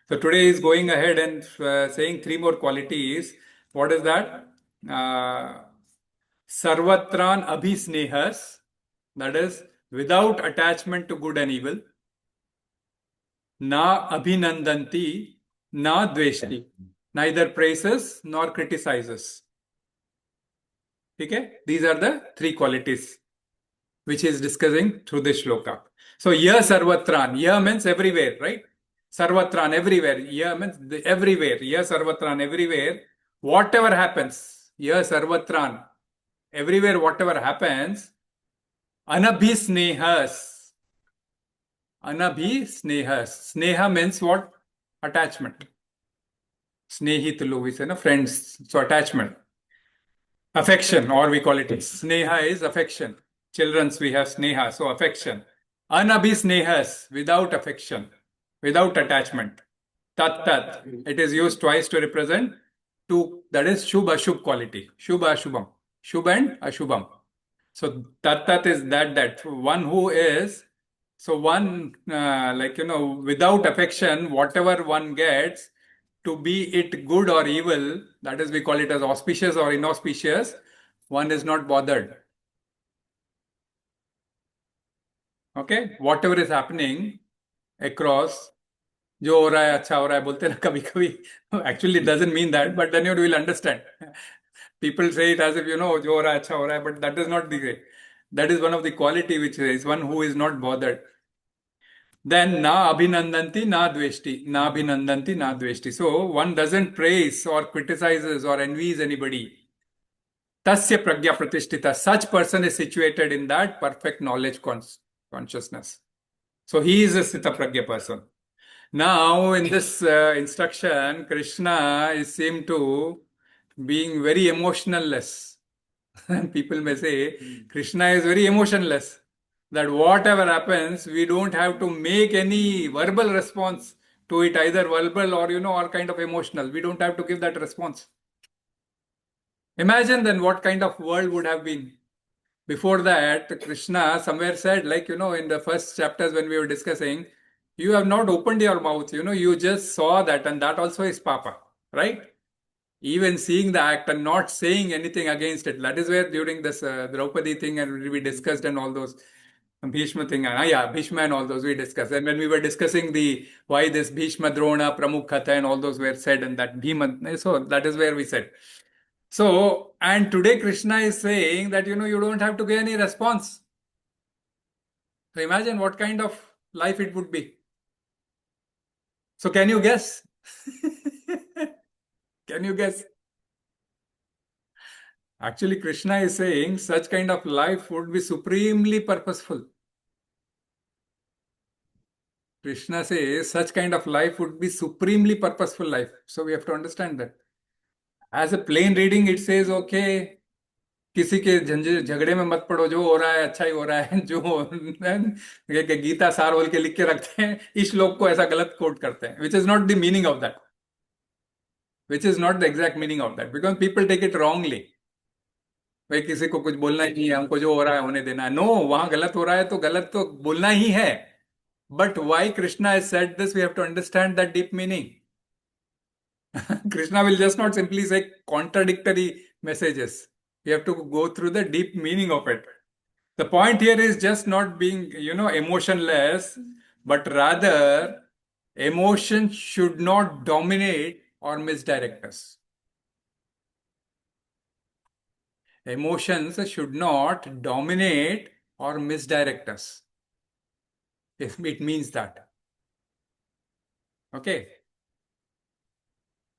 [SPEAKER 1] So, today he is going ahead and saying 3 more qualities. What is that? sarvatrānabhisnehas, that is, without attachment to good and evil. Nābhinandati, na dveṣṭi, neither praises nor criticizes. Okay? These are the three qualities which he is discussing through this shloka. So, ya sarvatran, ya means everywhere, right? Sarvatran, everywhere. Ya means everywhere. Ya sarvatran, everywhere. Whatever happens, ya sarvatran, everywhere, whatever happens, anabhisnehas. Anabhisnehas. Sneha means what? Attachment. Snehitulu, we say, no? Friends. So, attachment. Affection, or we call it sneha is affection. Children's we have sneha, so affection. Anabhisnehas, without affection, without attachment. Tat. It is used twice to represent two, that is śubhāśubham quality. śubhāśubham. Shubh and Ashubham. So tat is that one who is, so one, without affection, whatever one gets, to be it good or evil, that is, we call it as auspicious or inauspicious, one is not bothered. Okay? Whatever is happening across, जो हो रहा है अच्छा हो रहा है बोलते हैं ना कभी कभी, actually it doesn't mean that, but then you will understand. People say it as if, जो हो रहा है अच्छा हो रहा है, but that is not the way. That is one of the quality which is one who is not bothered. Then na abhinandanti na dveṣṭi. Na abhinandanti na dveṣṭi. So one doesn't praise or criticizes or envies anybody. Tasya prajñā pratiṣṭhitā. Such person is situated in that perfect knowledge consciousness. So he is a sthita-prajñā person. Now in this instruction, Krishna is seemed to being very emotionless. People may say Krishna is very emotionless. That whatever happens, we don't have to make any verbal response to it, either verbal or, or kind of emotional. We don't have to give that response. Imagine then what kind of world would have been. Before that, Krishna somewhere said, in the first chapters when we were discussing, you have not opened your mouth, you just saw that, and that also is papa, right? Even seeing the act and not saying anything against it. That is where during this Draupadi thing and we discussed and all those. Bhishma thing, Bhishma and all those we discussed. And when we were discussing why this Bhishma, Drona, Pramukhata and all those were said, and that Bhima, so that is where we said. So, and today Krishna is saying that, you don't have to give any response. So imagine what kind of life it would be. So can you guess? Can you guess? Actually, Krishna is saying such kind of life would be supremely purposeful. Krishna says such kind of life would be supremely purposeful life. So we have to understand that. As a plain reading, it says, okay, किसी के झगड़े में मत पड़ो, जो हो रहा है अच्छा ही हो रहा है, जो गीता सार बोल के लिख के रखते हैं, इस श्लोक को ऐसा गलत कोट करते हैं, which is not the meaning of that. Which is not the exact meaning of that, because people take it wrongly. भाई किसी को कुछ बोलना ही नहीं है, हमको जो हो रहा है होने देना है. No, वहां गलत हो रहा है तो गलत तो बोलना ही है. But why Krishna has said this, we have to understand that deep meaning. Krishna will just not simply say contradictory messages. We have to go through the deep meaning of it. The point here is just not being, emotionless, but rather emotion should not dominate or misdirect us. Emotions should not dominate or misdirect us. If it means that. Okay.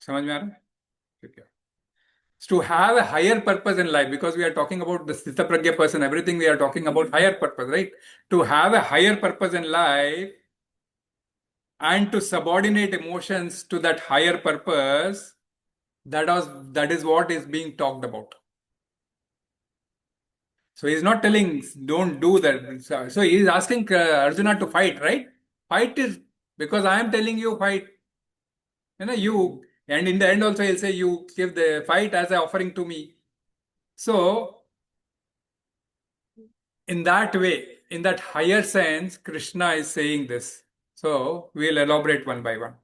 [SPEAKER 1] समझ में आ रहा है? ठीक है. To have a higher purpose in life, because we are talking about the sthita-prajñā person, everything we are talking about higher purpose, right? To have a higher purpose in life and to subordinate emotions to that higher purpose, that is what is being talked about. So he is not telling don't do that. So he is asking Arjuna to fight, right? Fight is because I am telling you fight. You. And in the end also he'll say, you give the fight as an offering to me. So, in that way, in that higher sense, Krishna is saying this. So, we'll elaborate one by one.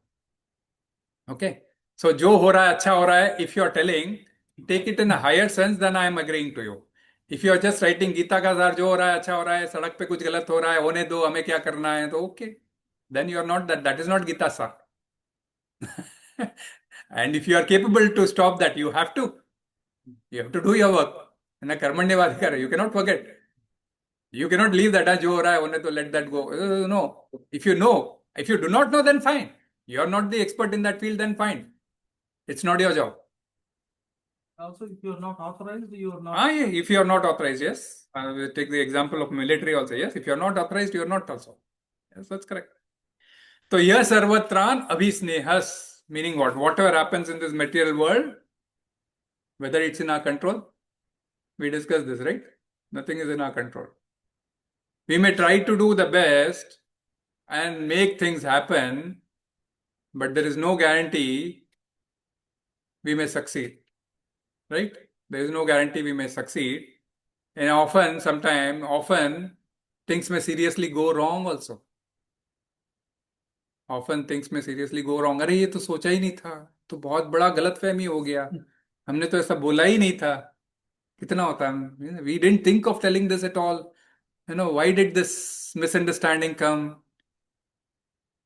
[SPEAKER 1] Okay? So, jo ho raha hai, acha ho raha hai, if you are telling, take it in a higher sense, then I am agreeing to you. If you are just writing Gita का सार, जो हो रहा है अच्छा हो रहा है, सड़क पे कुछ गलत हो रहा है, होने दो, हमें क्या करना है, तो okay, then you are not that. That is not Gita sar. And if you are capable to stop that, you have to do your work. And कर्मण्येवाधिकारः, you cannot forget. You cannot leave that as जो हो रहा है होने तो, let that go. No. If you know, if you do not know, then fine. You are not the expert in that field, then fine. It's not your job.
[SPEAKER 3] Also, if you are not authorized, you are not.
[SPEAKER 1] Yeah, if you are not authorized, yes. We'll take the example of military also. Yes, if you are not authorized, you are not also. Yes, that's correct. So here sarvatrānabhisnehas, meaning what? Whatever happens in this material world, whether it's in our control, we discussed this, right? Nothing is in our control. We may try to do the best and make things happen, but there is no guarantee we may succeed, right? There is no guarantee we may succeed. And often things may seriously go wrong also. Often things may seriously go wrong. अरे ये तो सोचा ही नहीं था, तो बहुत बड़ा गलतफहमी हो गया, हमने तो ऐसा बोला ही नहीं था. कितना होता है? We didn't think of telling this at all. Why did this misunderstanding come?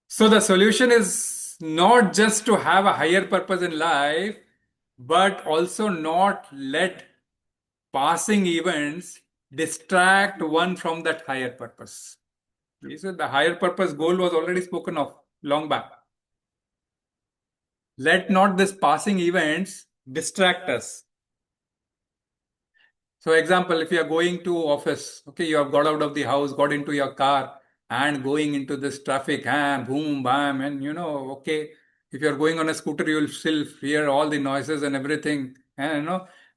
[SPEAKER 1] So the solution is not just to have a higher purpose in life, but also not let passing events distract one from that higher purpose. You said the higher purpose goal was already spoken of long back. Let not this passing events distract us. So example, if you are going to office, okay, you have got out of the house, got into your car and going into this traffic, boom, bam, and okay, if you are going on a scooter, you will still hear all the noises and everything, and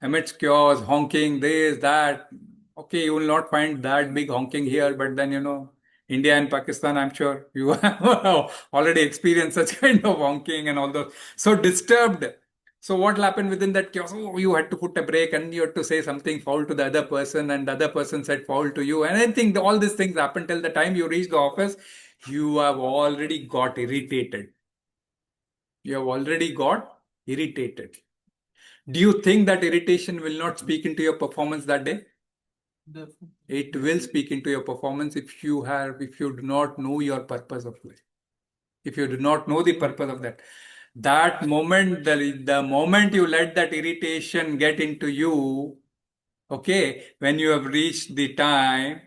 [SPEAKER 1] amidst chaos, honking, this, that. Okay, you will not find that big honking here, but then India and Pakistan, I'm sure you have already experienced such kind of honking and all those. So disturbed. So what will happen within that chaos? Oh, you had to put a break and you had to say something foul to the other person, and the other person said foul to you. And I think all these things happen till the time you reach the office. You have already got irritated. You have already got irritated. Do you think that irritation will not speak into your performance that day?
[SPEAKER 3] Definitely.
[SPEAKER 1] It will speak into your performance if you do not know your purpose of life. If you do not know the purpose of that moment, the moment you let that irritation get into you, okay, when you have reached the time,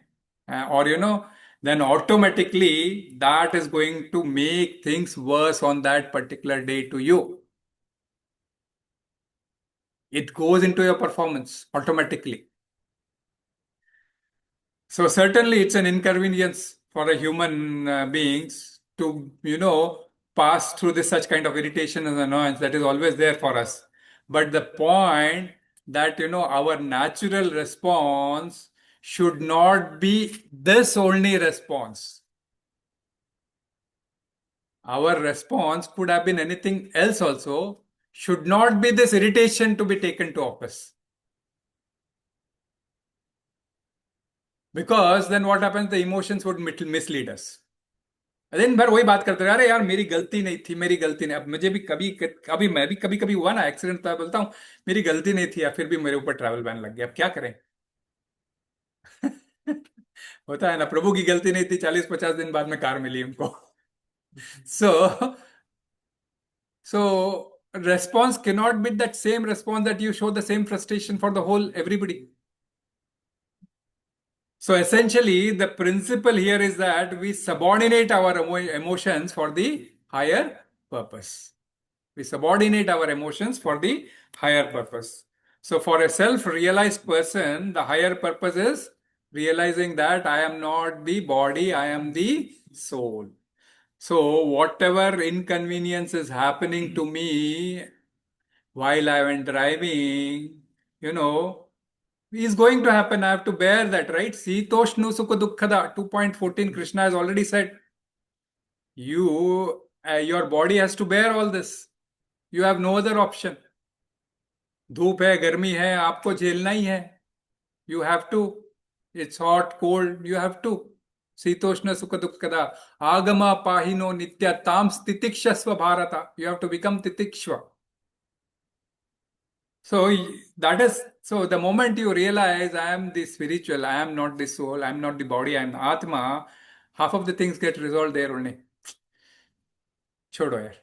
[SPEAKER 1] then automatically that is going to make things worse on that particular day to you. It goes into your performance automatically. So certainly it's an inconvenience for a human beings to, pass through this such kind of irritation and annoyance that is always there for us. But the point that, our natural response should not be this only response. Our response could have been anything else also, should not be this irritation to be taken to office. Because then what happens, the emotions would mislead us. दिन भर वही बात करते रहे, अरे यार मेरी गलती नहीं थी, मेरी गलती नहीं. अब मुझे भी मैं भी कभी हुआ ना एक्सीडेंट, तो बोलता हूँ मेरी गलती नहीं थी, या फिर भी मेरे ऊपर ट्रैवल बैन लग गया, अब क्या करें. होता है ना, प्रभु की गलती नहीं थी, 40-50 दिन बाद में कार मिली उनको. So response cannot be that same response that you show the same frustration for the whole everybody. So essentially, the principle here is that we subordinate our emotions for the higher purpose. We subordinate our emotions for the higher purpose. So for a self-realized person, the higher purpose is realizing that I am not the body, I am the soul. So whatever inconvenience is happening to me while I am driving, is going to happen. I have to bear that, right? Sītoṣnu sukha duḥkheṣv 2.14, Krishna has already said. Your body has to bear all this. You have no other option. धूप है, गर्मी है, आपको झेलना ही है. You have to. It's hot, cold, you have to. Sītoṣna sukha duḥkheṣv āgama pahino nityatam titikṣhasva bharata. You have to become titikṣva. So that is, so the moment you realize I am the spiritual, I am not the soul, I am not the body, I am Atma, half of the things get resolved there only. Chodo yaar.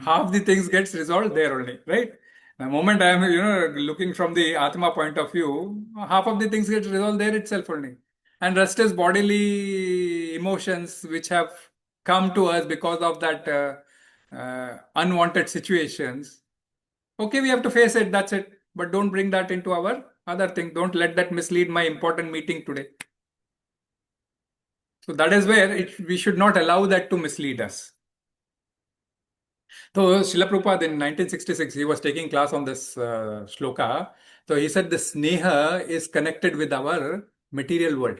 [SPEAKER 1] Half the things gets resolved there only, right? The moment I am, looking from the Atma point of view, half of the things get resolved there itself only. And rest is bodily emotions which have come to us because of that unwanted situations. Okay, we have to face it, that's it. But don't bring that into our other thing. Don't let that mislead my important meeting today. So that is where we should not allow that to mislead us. So Srila Prabhupada in 1966, he was taking class on this shloka. So he said the sneha is connected with our material world.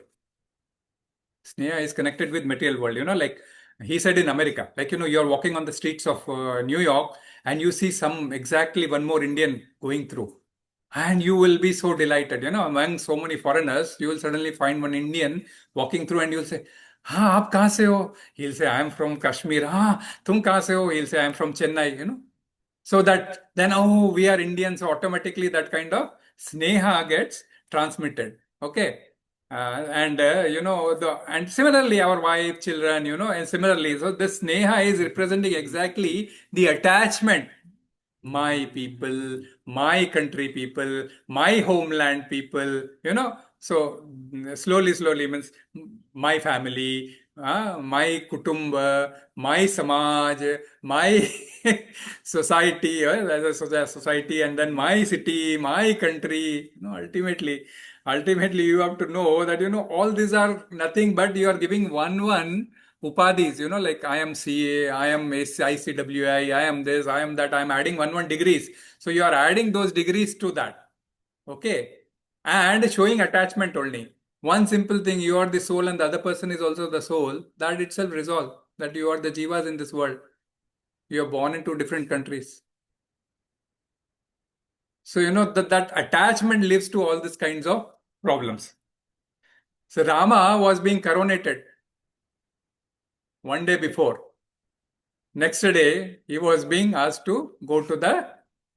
[SPEAKER 1] Sneha is connected with material world. Like he said in America, like, you're walking on the streets of New York and you see exactly one more Indian going through. And you will be so delighted, among so many foreigners, you will suddenly find one Indian walking through and you'll say, "Ha, aap kahan se ho?" He'll say, "I am from Kashmir." "Ha, tum kahan se ho?" He'll say, "I am from Chennai," So that then, oh, we are Indians, so automatically that kind of sneha gets transmitted. Okay. And similarly, our wife, children, and similarly, so this sneha is representing exactly the attachment. My people, my country people, my homeland people, So slowly means my family, my kutumba, my samaj, my society, as a society, and then my city, my country. Ultimately, you have to know that all these are nothing but you are giving one upadhis, like I am CA, I am ICWI, I am this, I am that, I am adding one degrees. So you are adding those degrees to that. Okay. And showing attachment only. One simple thing, you are the soul and the other person is also the soul, that itself resolve that you are the jivas in this world. You are born into different countries. So that attachment leads to all these kinds of problems. So Rama was being coronated one day before. Next day, he was being asked to go to the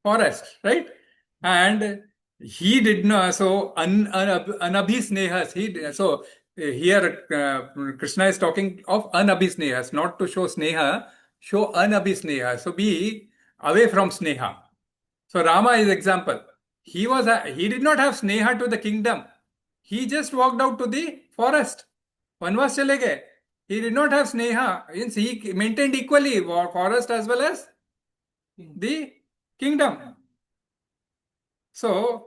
[SPEAKER 1] forest, right? And he did not, so anabhisnehas, so here Krishna is talking of anabhisnehas, not to show sneha, show anabhisnehas. So be away from sneha. So Rama is example. He did not have sneha to the kingdom. He just walked out to the forest. Vanvas chale gaye. He did not have sneha. He maintained equally forest as well as the kingdom. So,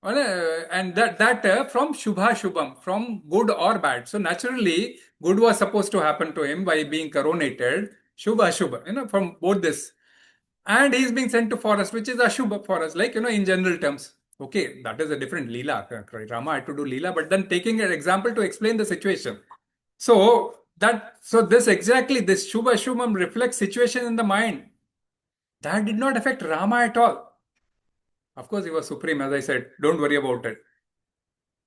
[SPEAKER 1] and that from śubhāśubham, from good or bad. So naturally, good was supposed to happen to him by being coronated. śubhāśubham, from both this. And he's being sent to forest, which is ashubha forest, like, in general terms. Okay, that is a different leela. Rama had to do leela, but then taking an example to explain the situation. So this śubhāśubham reflects situation in the mind. That did not affect Rama at all. Of course, he was supreme, as I said. Don't worry about it.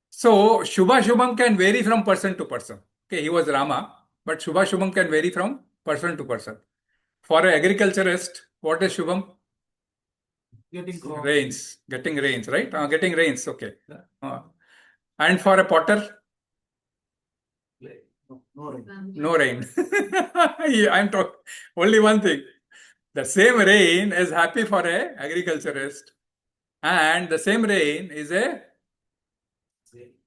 [SPEAKER 1] So śubhāśubham can vary from person to person. Okay, he was Rama, but śubhāśubham can vary from person to person. For an agriculturist, what is Shubham? Rains. Getting rains, right? Getting rains, okay. And for a potter?
[SPEAKER 4] No rain.
[SPEAKER 1] No rain. I'm talking only one thing. The same rain is happy for a agriculturist, and the same rain is a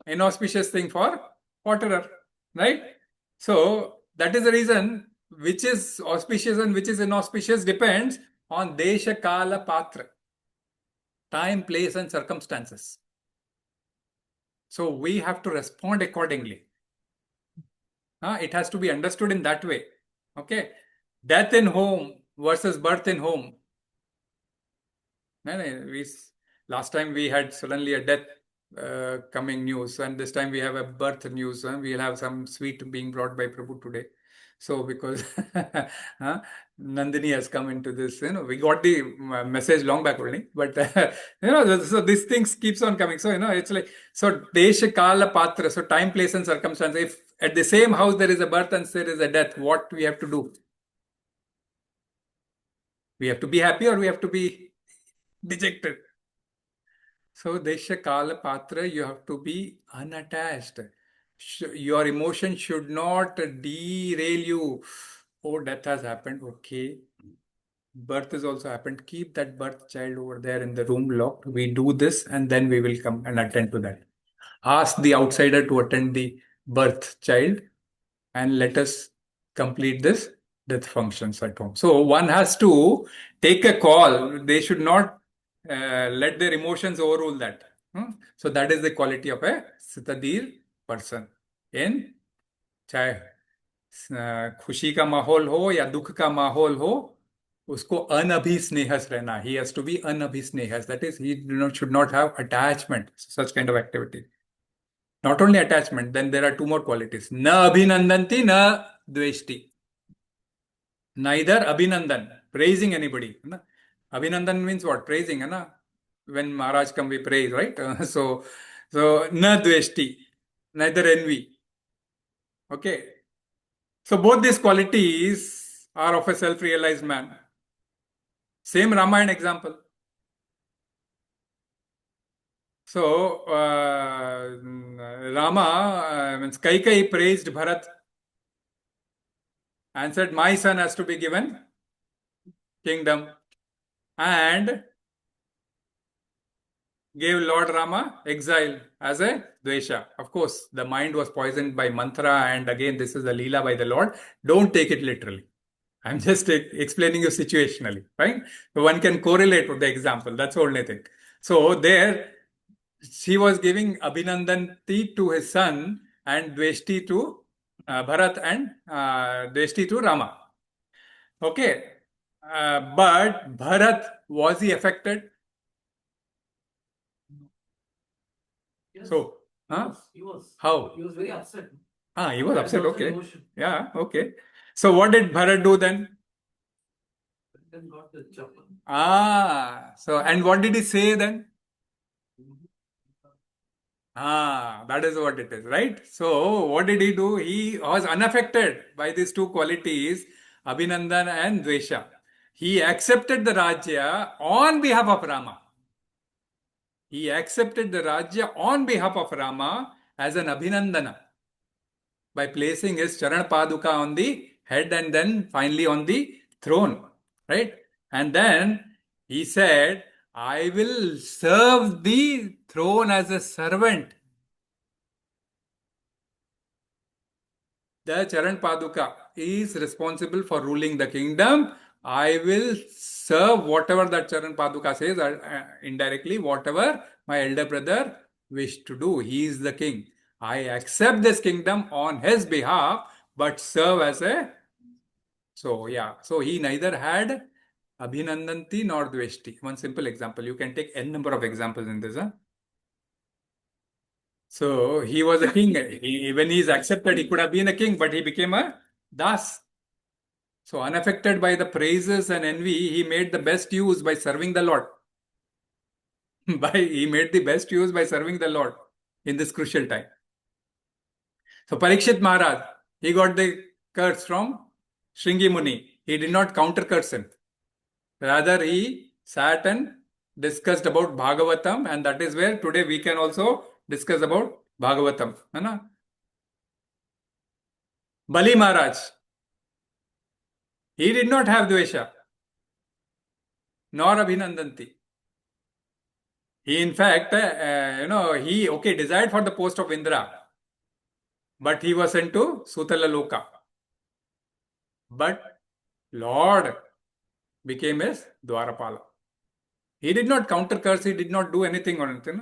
[SPEAKER 1] inauspicious thing for potterer, right? So that is the reason which is auspicious and which is inauspicious depends on desha, kala, patra, time, place, and circumstances. So we have to respond accordingly. It has to be understood in that way. Okay, death in home versus birth in home. Last time we had suddenly a death coming news, and this time we have a birth news, and we'll have some sweet being brought by Prabhu today. So because Nandini has come into this, we got the message long back only, but so these things keeps on coming. So it's like, so desha, kala, patra, so time, place, and circumstance. If at the same house there is a birth and there is a death, what we have to do? We have to be happy or we have to be dejected. So, Desha Kala Patra, you have to be unattached. Your emotion should not derail you. Oh, death has happened. Okay. Birth has also happened. Keep that birth child over there in the room locked. We do this and then we will come and attend to that. Ask the outsider to attend the birth child and let us complete this death functions at home. So one has to take a call. They should not let their emotions overrule that. So that is the quality of a sthita-dhīr person. In चाहे खुशी का माहौल हो या दुख का माहौल हो, उसको अनभिस्नेहस रहना. He has to be unabhisnehas. That is, he should not have attachment. Such kind of activity. Not only attachment, then there are two more qualities. Nābhinandati, na dveṣṭi. Neither abhinandan, praising anybody. Abhinandan means what? Praising. When Maharaj come, we praise, right? So na dveṣṭi, neither envy. Okay. So both these qualities are of a self-realized man. Same Ramayana example. So, Rama, means Kaikeyi praised Bharat and said, my son has to be given kingdom, and gave Lord Rama exile as a dvesha. Of course, the mind was poisoned by mantra, and again, this is a leela by the Lord. Don't take it literally. I'm just explaining you situationally, right? So one can correlate with the example. That's the only thing. So there, she was giving abhinandanti to his son and dveṣṭi to Bharat and dveṣṭi to Rama. Okay. But Bharat, was he affected?
[SPEAKER 4] Yes.
[SPEAKER 1] So,
[SPEAKER 4] He was.
[SPEAKER 1] How?
[SPEAKER 4] He was very upset.
[SPEAKER 1] He was upset.
[SPEAKER 4] There was
[SPEAKER 1] Okay.
[SPEAKER 4] emotion.
[SPEAKER 1] Yeah, okay. So what did Bharat do then?
[SPEAKER 4] Then got the chapel.
[SPEAKER 1] So, and what did he say then? That is what it is, right? So, what did he do? He was unaffected by these two qualities, Abhinandan and Dvesha. He accepted the Rajya on behalf of Rama. He accepted the Rajya on behalf of Rama as an Abhinandana by placing his Charan Paduka on the head and then finally on the throne, right? And then he said, I will serve the throne as a servant. The Charan Paduka is responsible for ruling the kingdom. I will serve whatever that Charan Paduka says, indirectly, whatever my elder brother wished to do. He is the king. I accept this kingdom on his behalf, but serve as a... So, yeah. So, he neither had Abhinandanti nor dveṣṭi. One simple example. You can take n number of examples in this. So, he was a king. When he is accepted, he could have been a king, but he became a das. So, unaffected by the praises and envy, he made the best use by serving the Lord. He made the best use by serving the Lord in this crucial time. So, Parikshit Maharaj, he got the curse from Shringi Muni. He did not counter curse him. Rather, he sat and discussed about Bhagavatam, and that is where today we can also discuss about Bhagavatam. Bali Maharaj, he did not have dvesha, nor abhinandanti. He, in fact, he desired for the post of Indra, but he was sent to Sutala Loka. But Lord became his Dwarapala. He did not counter curse, he did not do anything on it.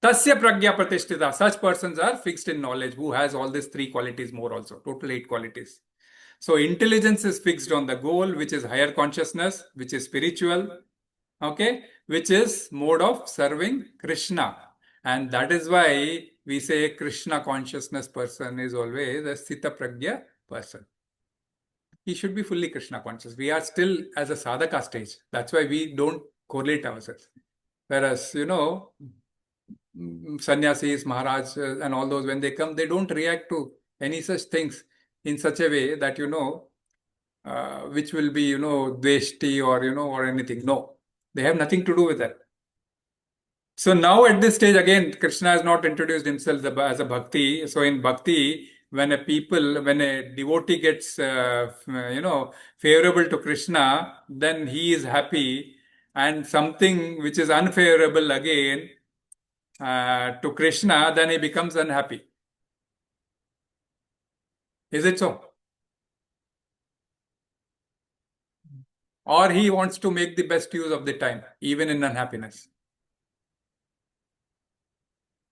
[SPEAKER 1] Tasya prajñā pratiṣṭhitā. Such persons are fixed in knowledge, who has all these 3 qualities more also, total 8 qualities. So intelligence is fixed on the goal, which is higher consciousness, which is spiritual, okay, which is mode of serving Krishna. And that is why we say Krishna consciousness person is always a sthita prajñā person. He should be fully Krishna conscious. We are still as a sadhaka stage. That's why we don't correlate ourselves. Whereas, sannyasis, Maharaj, and all those, when they come, they don't react to any such things in such a way that, which will be, dveṣṭi or, or anything. No. They have nothing to do with that. So now at this stage, again, Krishna has not introduced himself as a bhakti. So in bhakti, when a devotee gets, favorable to Krishna, then he is happy. And something which is unfavorable again to Krishna, then he becomes unhappy. Is it so? Or he wants to make the best use of the time, even in unhappiness.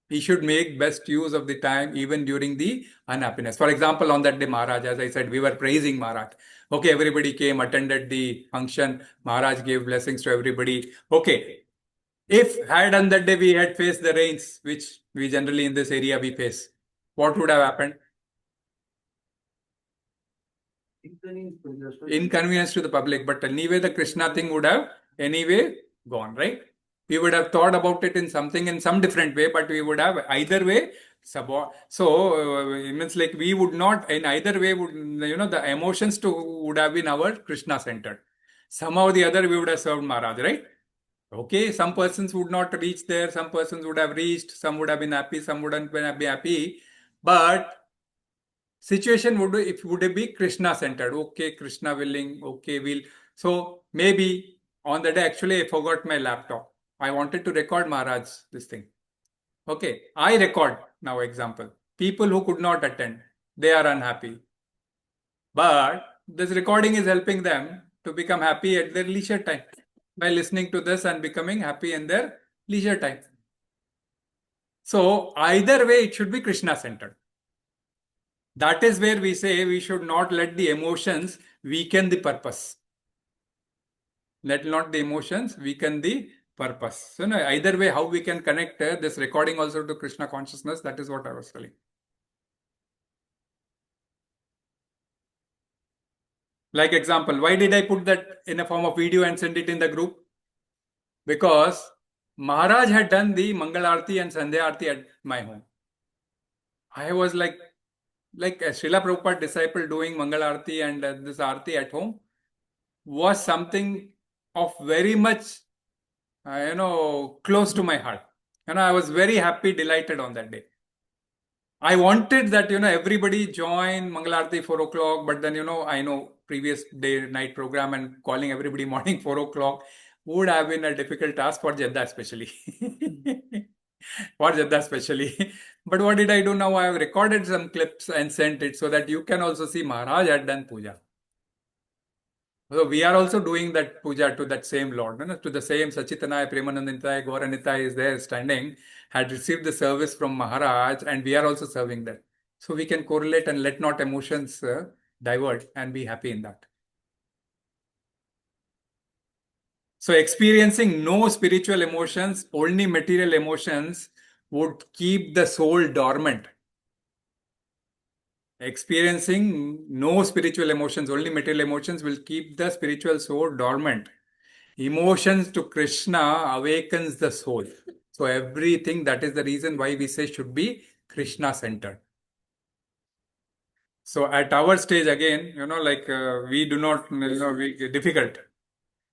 [SPEAKER 1] He should make best use of the time even during the unhappiness. For example, on that day, Maharaj, as I said, we were praising Maharaj. Okay, everybody came, attended the function. Maharaj gave blessings to everybody. Okay, if had on that day we had faced the rains, which we generally in this area we face, what would have happened? Inconvenience to the public, but anyway the Krishna thing would have anyway gone, right? We would have thought about it in some different way, but we would have either way. So it means like we would not in either way would, the emotions would have been our Krishna centered. Somehow or the other we would have served Maharaj, right? Okay, some persons would not reach there, some persons would have reached, some would have been happy, some wouldn't be happy, but situation would be Krishna centered. Okay, Krishna willing. Okay, we'll. So maybe on the day, actually, I forgot my laptop. I wanted to record Maharaj this thing. Okay, I record now. Example: people who could not attend, they are unhappy. But this recording is helping them to become happy at their leisure time by listening to this and becoming happy in their leisure time. So either way, it should be Krishna centered. That is where we say we should not let the emotions weaken the purpose. Let not the emotions weaken the purpose. So either way, how we can connect this recording also to Krishna consciousness, that is what I was telling. Like example, why did I put that in a form of video and send it in the group? Because Maharaj had done the Mangal Aarti and Sandhya Aarti at my home. I was like a Srila Prabhupada disciple doing Mangal Aarti and this Aarti at home was something of very much, close to my heart. I was very happy, delighted on that day. I wanted that, everybody join Mangal Aarti 4 o'clock, but then, I know previous day night program and calling everybody morning 4 o'clock would have been a difficult task for Jeddah especially. For Jeddah especially. But what did I do now? I have recorded some clips and sent it so that you can also see Maharaj had done puja. So we are also doing that puja to that same Lord, to the same Sachitanaya, Premanandinitaya, Gauranitaya is there standing, had received the service from Maharaj, and we are also serving that. So we can correlate and let not emotions divert and be happy in that. So experiencing no spiritual emotions, only material emotions would keep the soul dormant. Experiencing no spiritual emotions, only material emotions will keep the spiritual soul dormant. Emotions to Krishna awakens the soul. So everything, that is the reason why we say should be Krishna centered. So at our stage again, we do not, difficult.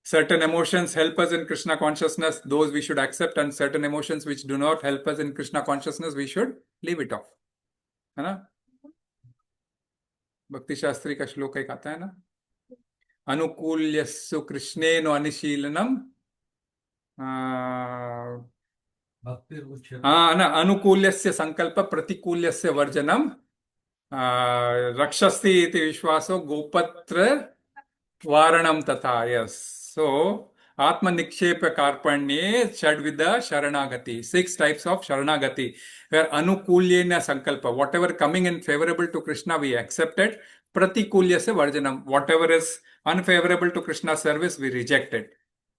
[SPEAKER 1] Certain emotions help us in Krishna consciousness, those we should accept, and certain emotions which do not help us in Krishna consciousness, we should leave it off. है ना? भक्ति शास्त्री का श्लोक एक आता है ना, अनुकूल्यस्सु कृष्णेन अनुशीलनम अनुकूल्यस्य संकल्प प्रतिकूल्यस्य वर्जनम रक्षस्ति इति विश्वासो गोपत्र वारणम तथा. Yes. So Atma Nikshepa Karpanye Chadvida Sharanagati. 6 types of Sharanagati. Where Anukulyena Sankalpa, whatever coming in favorable to Krishna, we accept it. Pratikulyasya Varjanam, whatever is unfavorable to Krishna's service, we reject it.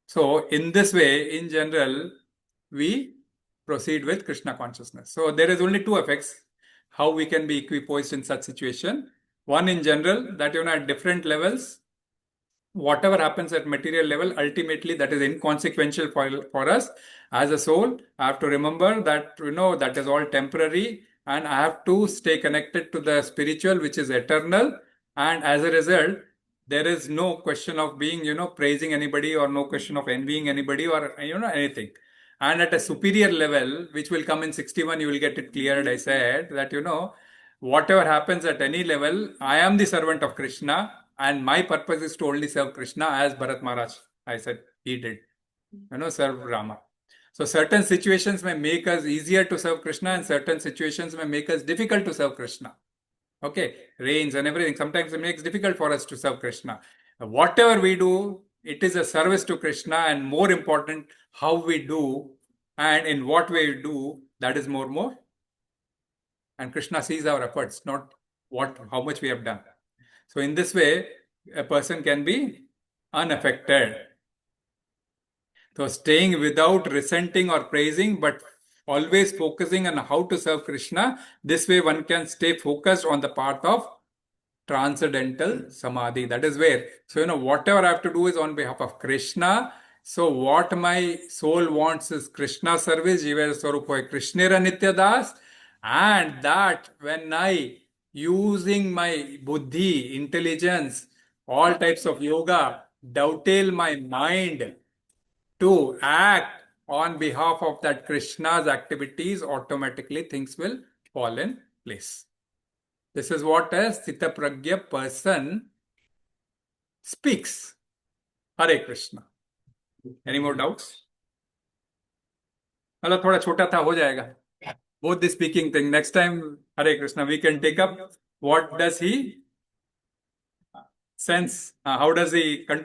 [SPEAKER 1] So in this way, in general, we proceed with Krishna consciousness. So there is only 2 effects, how we can be equipoised in such situation. One in general, that at different levels, whatever happens at material level, ultimately that is inconsequential for us as a soul. I have to remember that, that is all temporary, and I have to stay connected to the spiritual, which is eternal. And as a result, there is no question of being, praising anybody, or no question of envying anybody, or, anything. And at a superior level, which will come in 61, you will get it cleared. I said that, whatever happens at any level, I am the servant of Krishna, and my purpose is to only serve Krishna, as Bharat Maharaj, I said, he did, serve Rama. So certain situations may make us easier to serve Krishna, and certain situations may make us difficult to serve Krishna. Okay, rains and everything. Sometimes it makes difficult for us to serve Krishna. Whatever we do, it is a service to Krishna, and more important, how we do and in what way we do, that is more. And Krishna sees our efforts, not how much we have done. So in this way, a person can be unaffected. So staying without resenting or praising, but always focusing on how to serve Krishna. This way one can stay focused on the path of transcendental samadhi. That is where, so whatever I have to do is on behalf of Krishna. So what my soul wants is Krishna service, Jiva Swarupa Krishnera Nityadas, and that when I, using my buddhi, intelligence, all types of yoga, dovetail my mind to act on behalf of that Krishna's activities, automatically things will fall in place. This is what a sthita-prajña person speaks. Hare Krishna. Any more doubts? मतलब थोड़ा छोटा था, हो जाएगा. Both the speaking thing. Next time, Hare Krishna, we can take up what does he sense, how does he control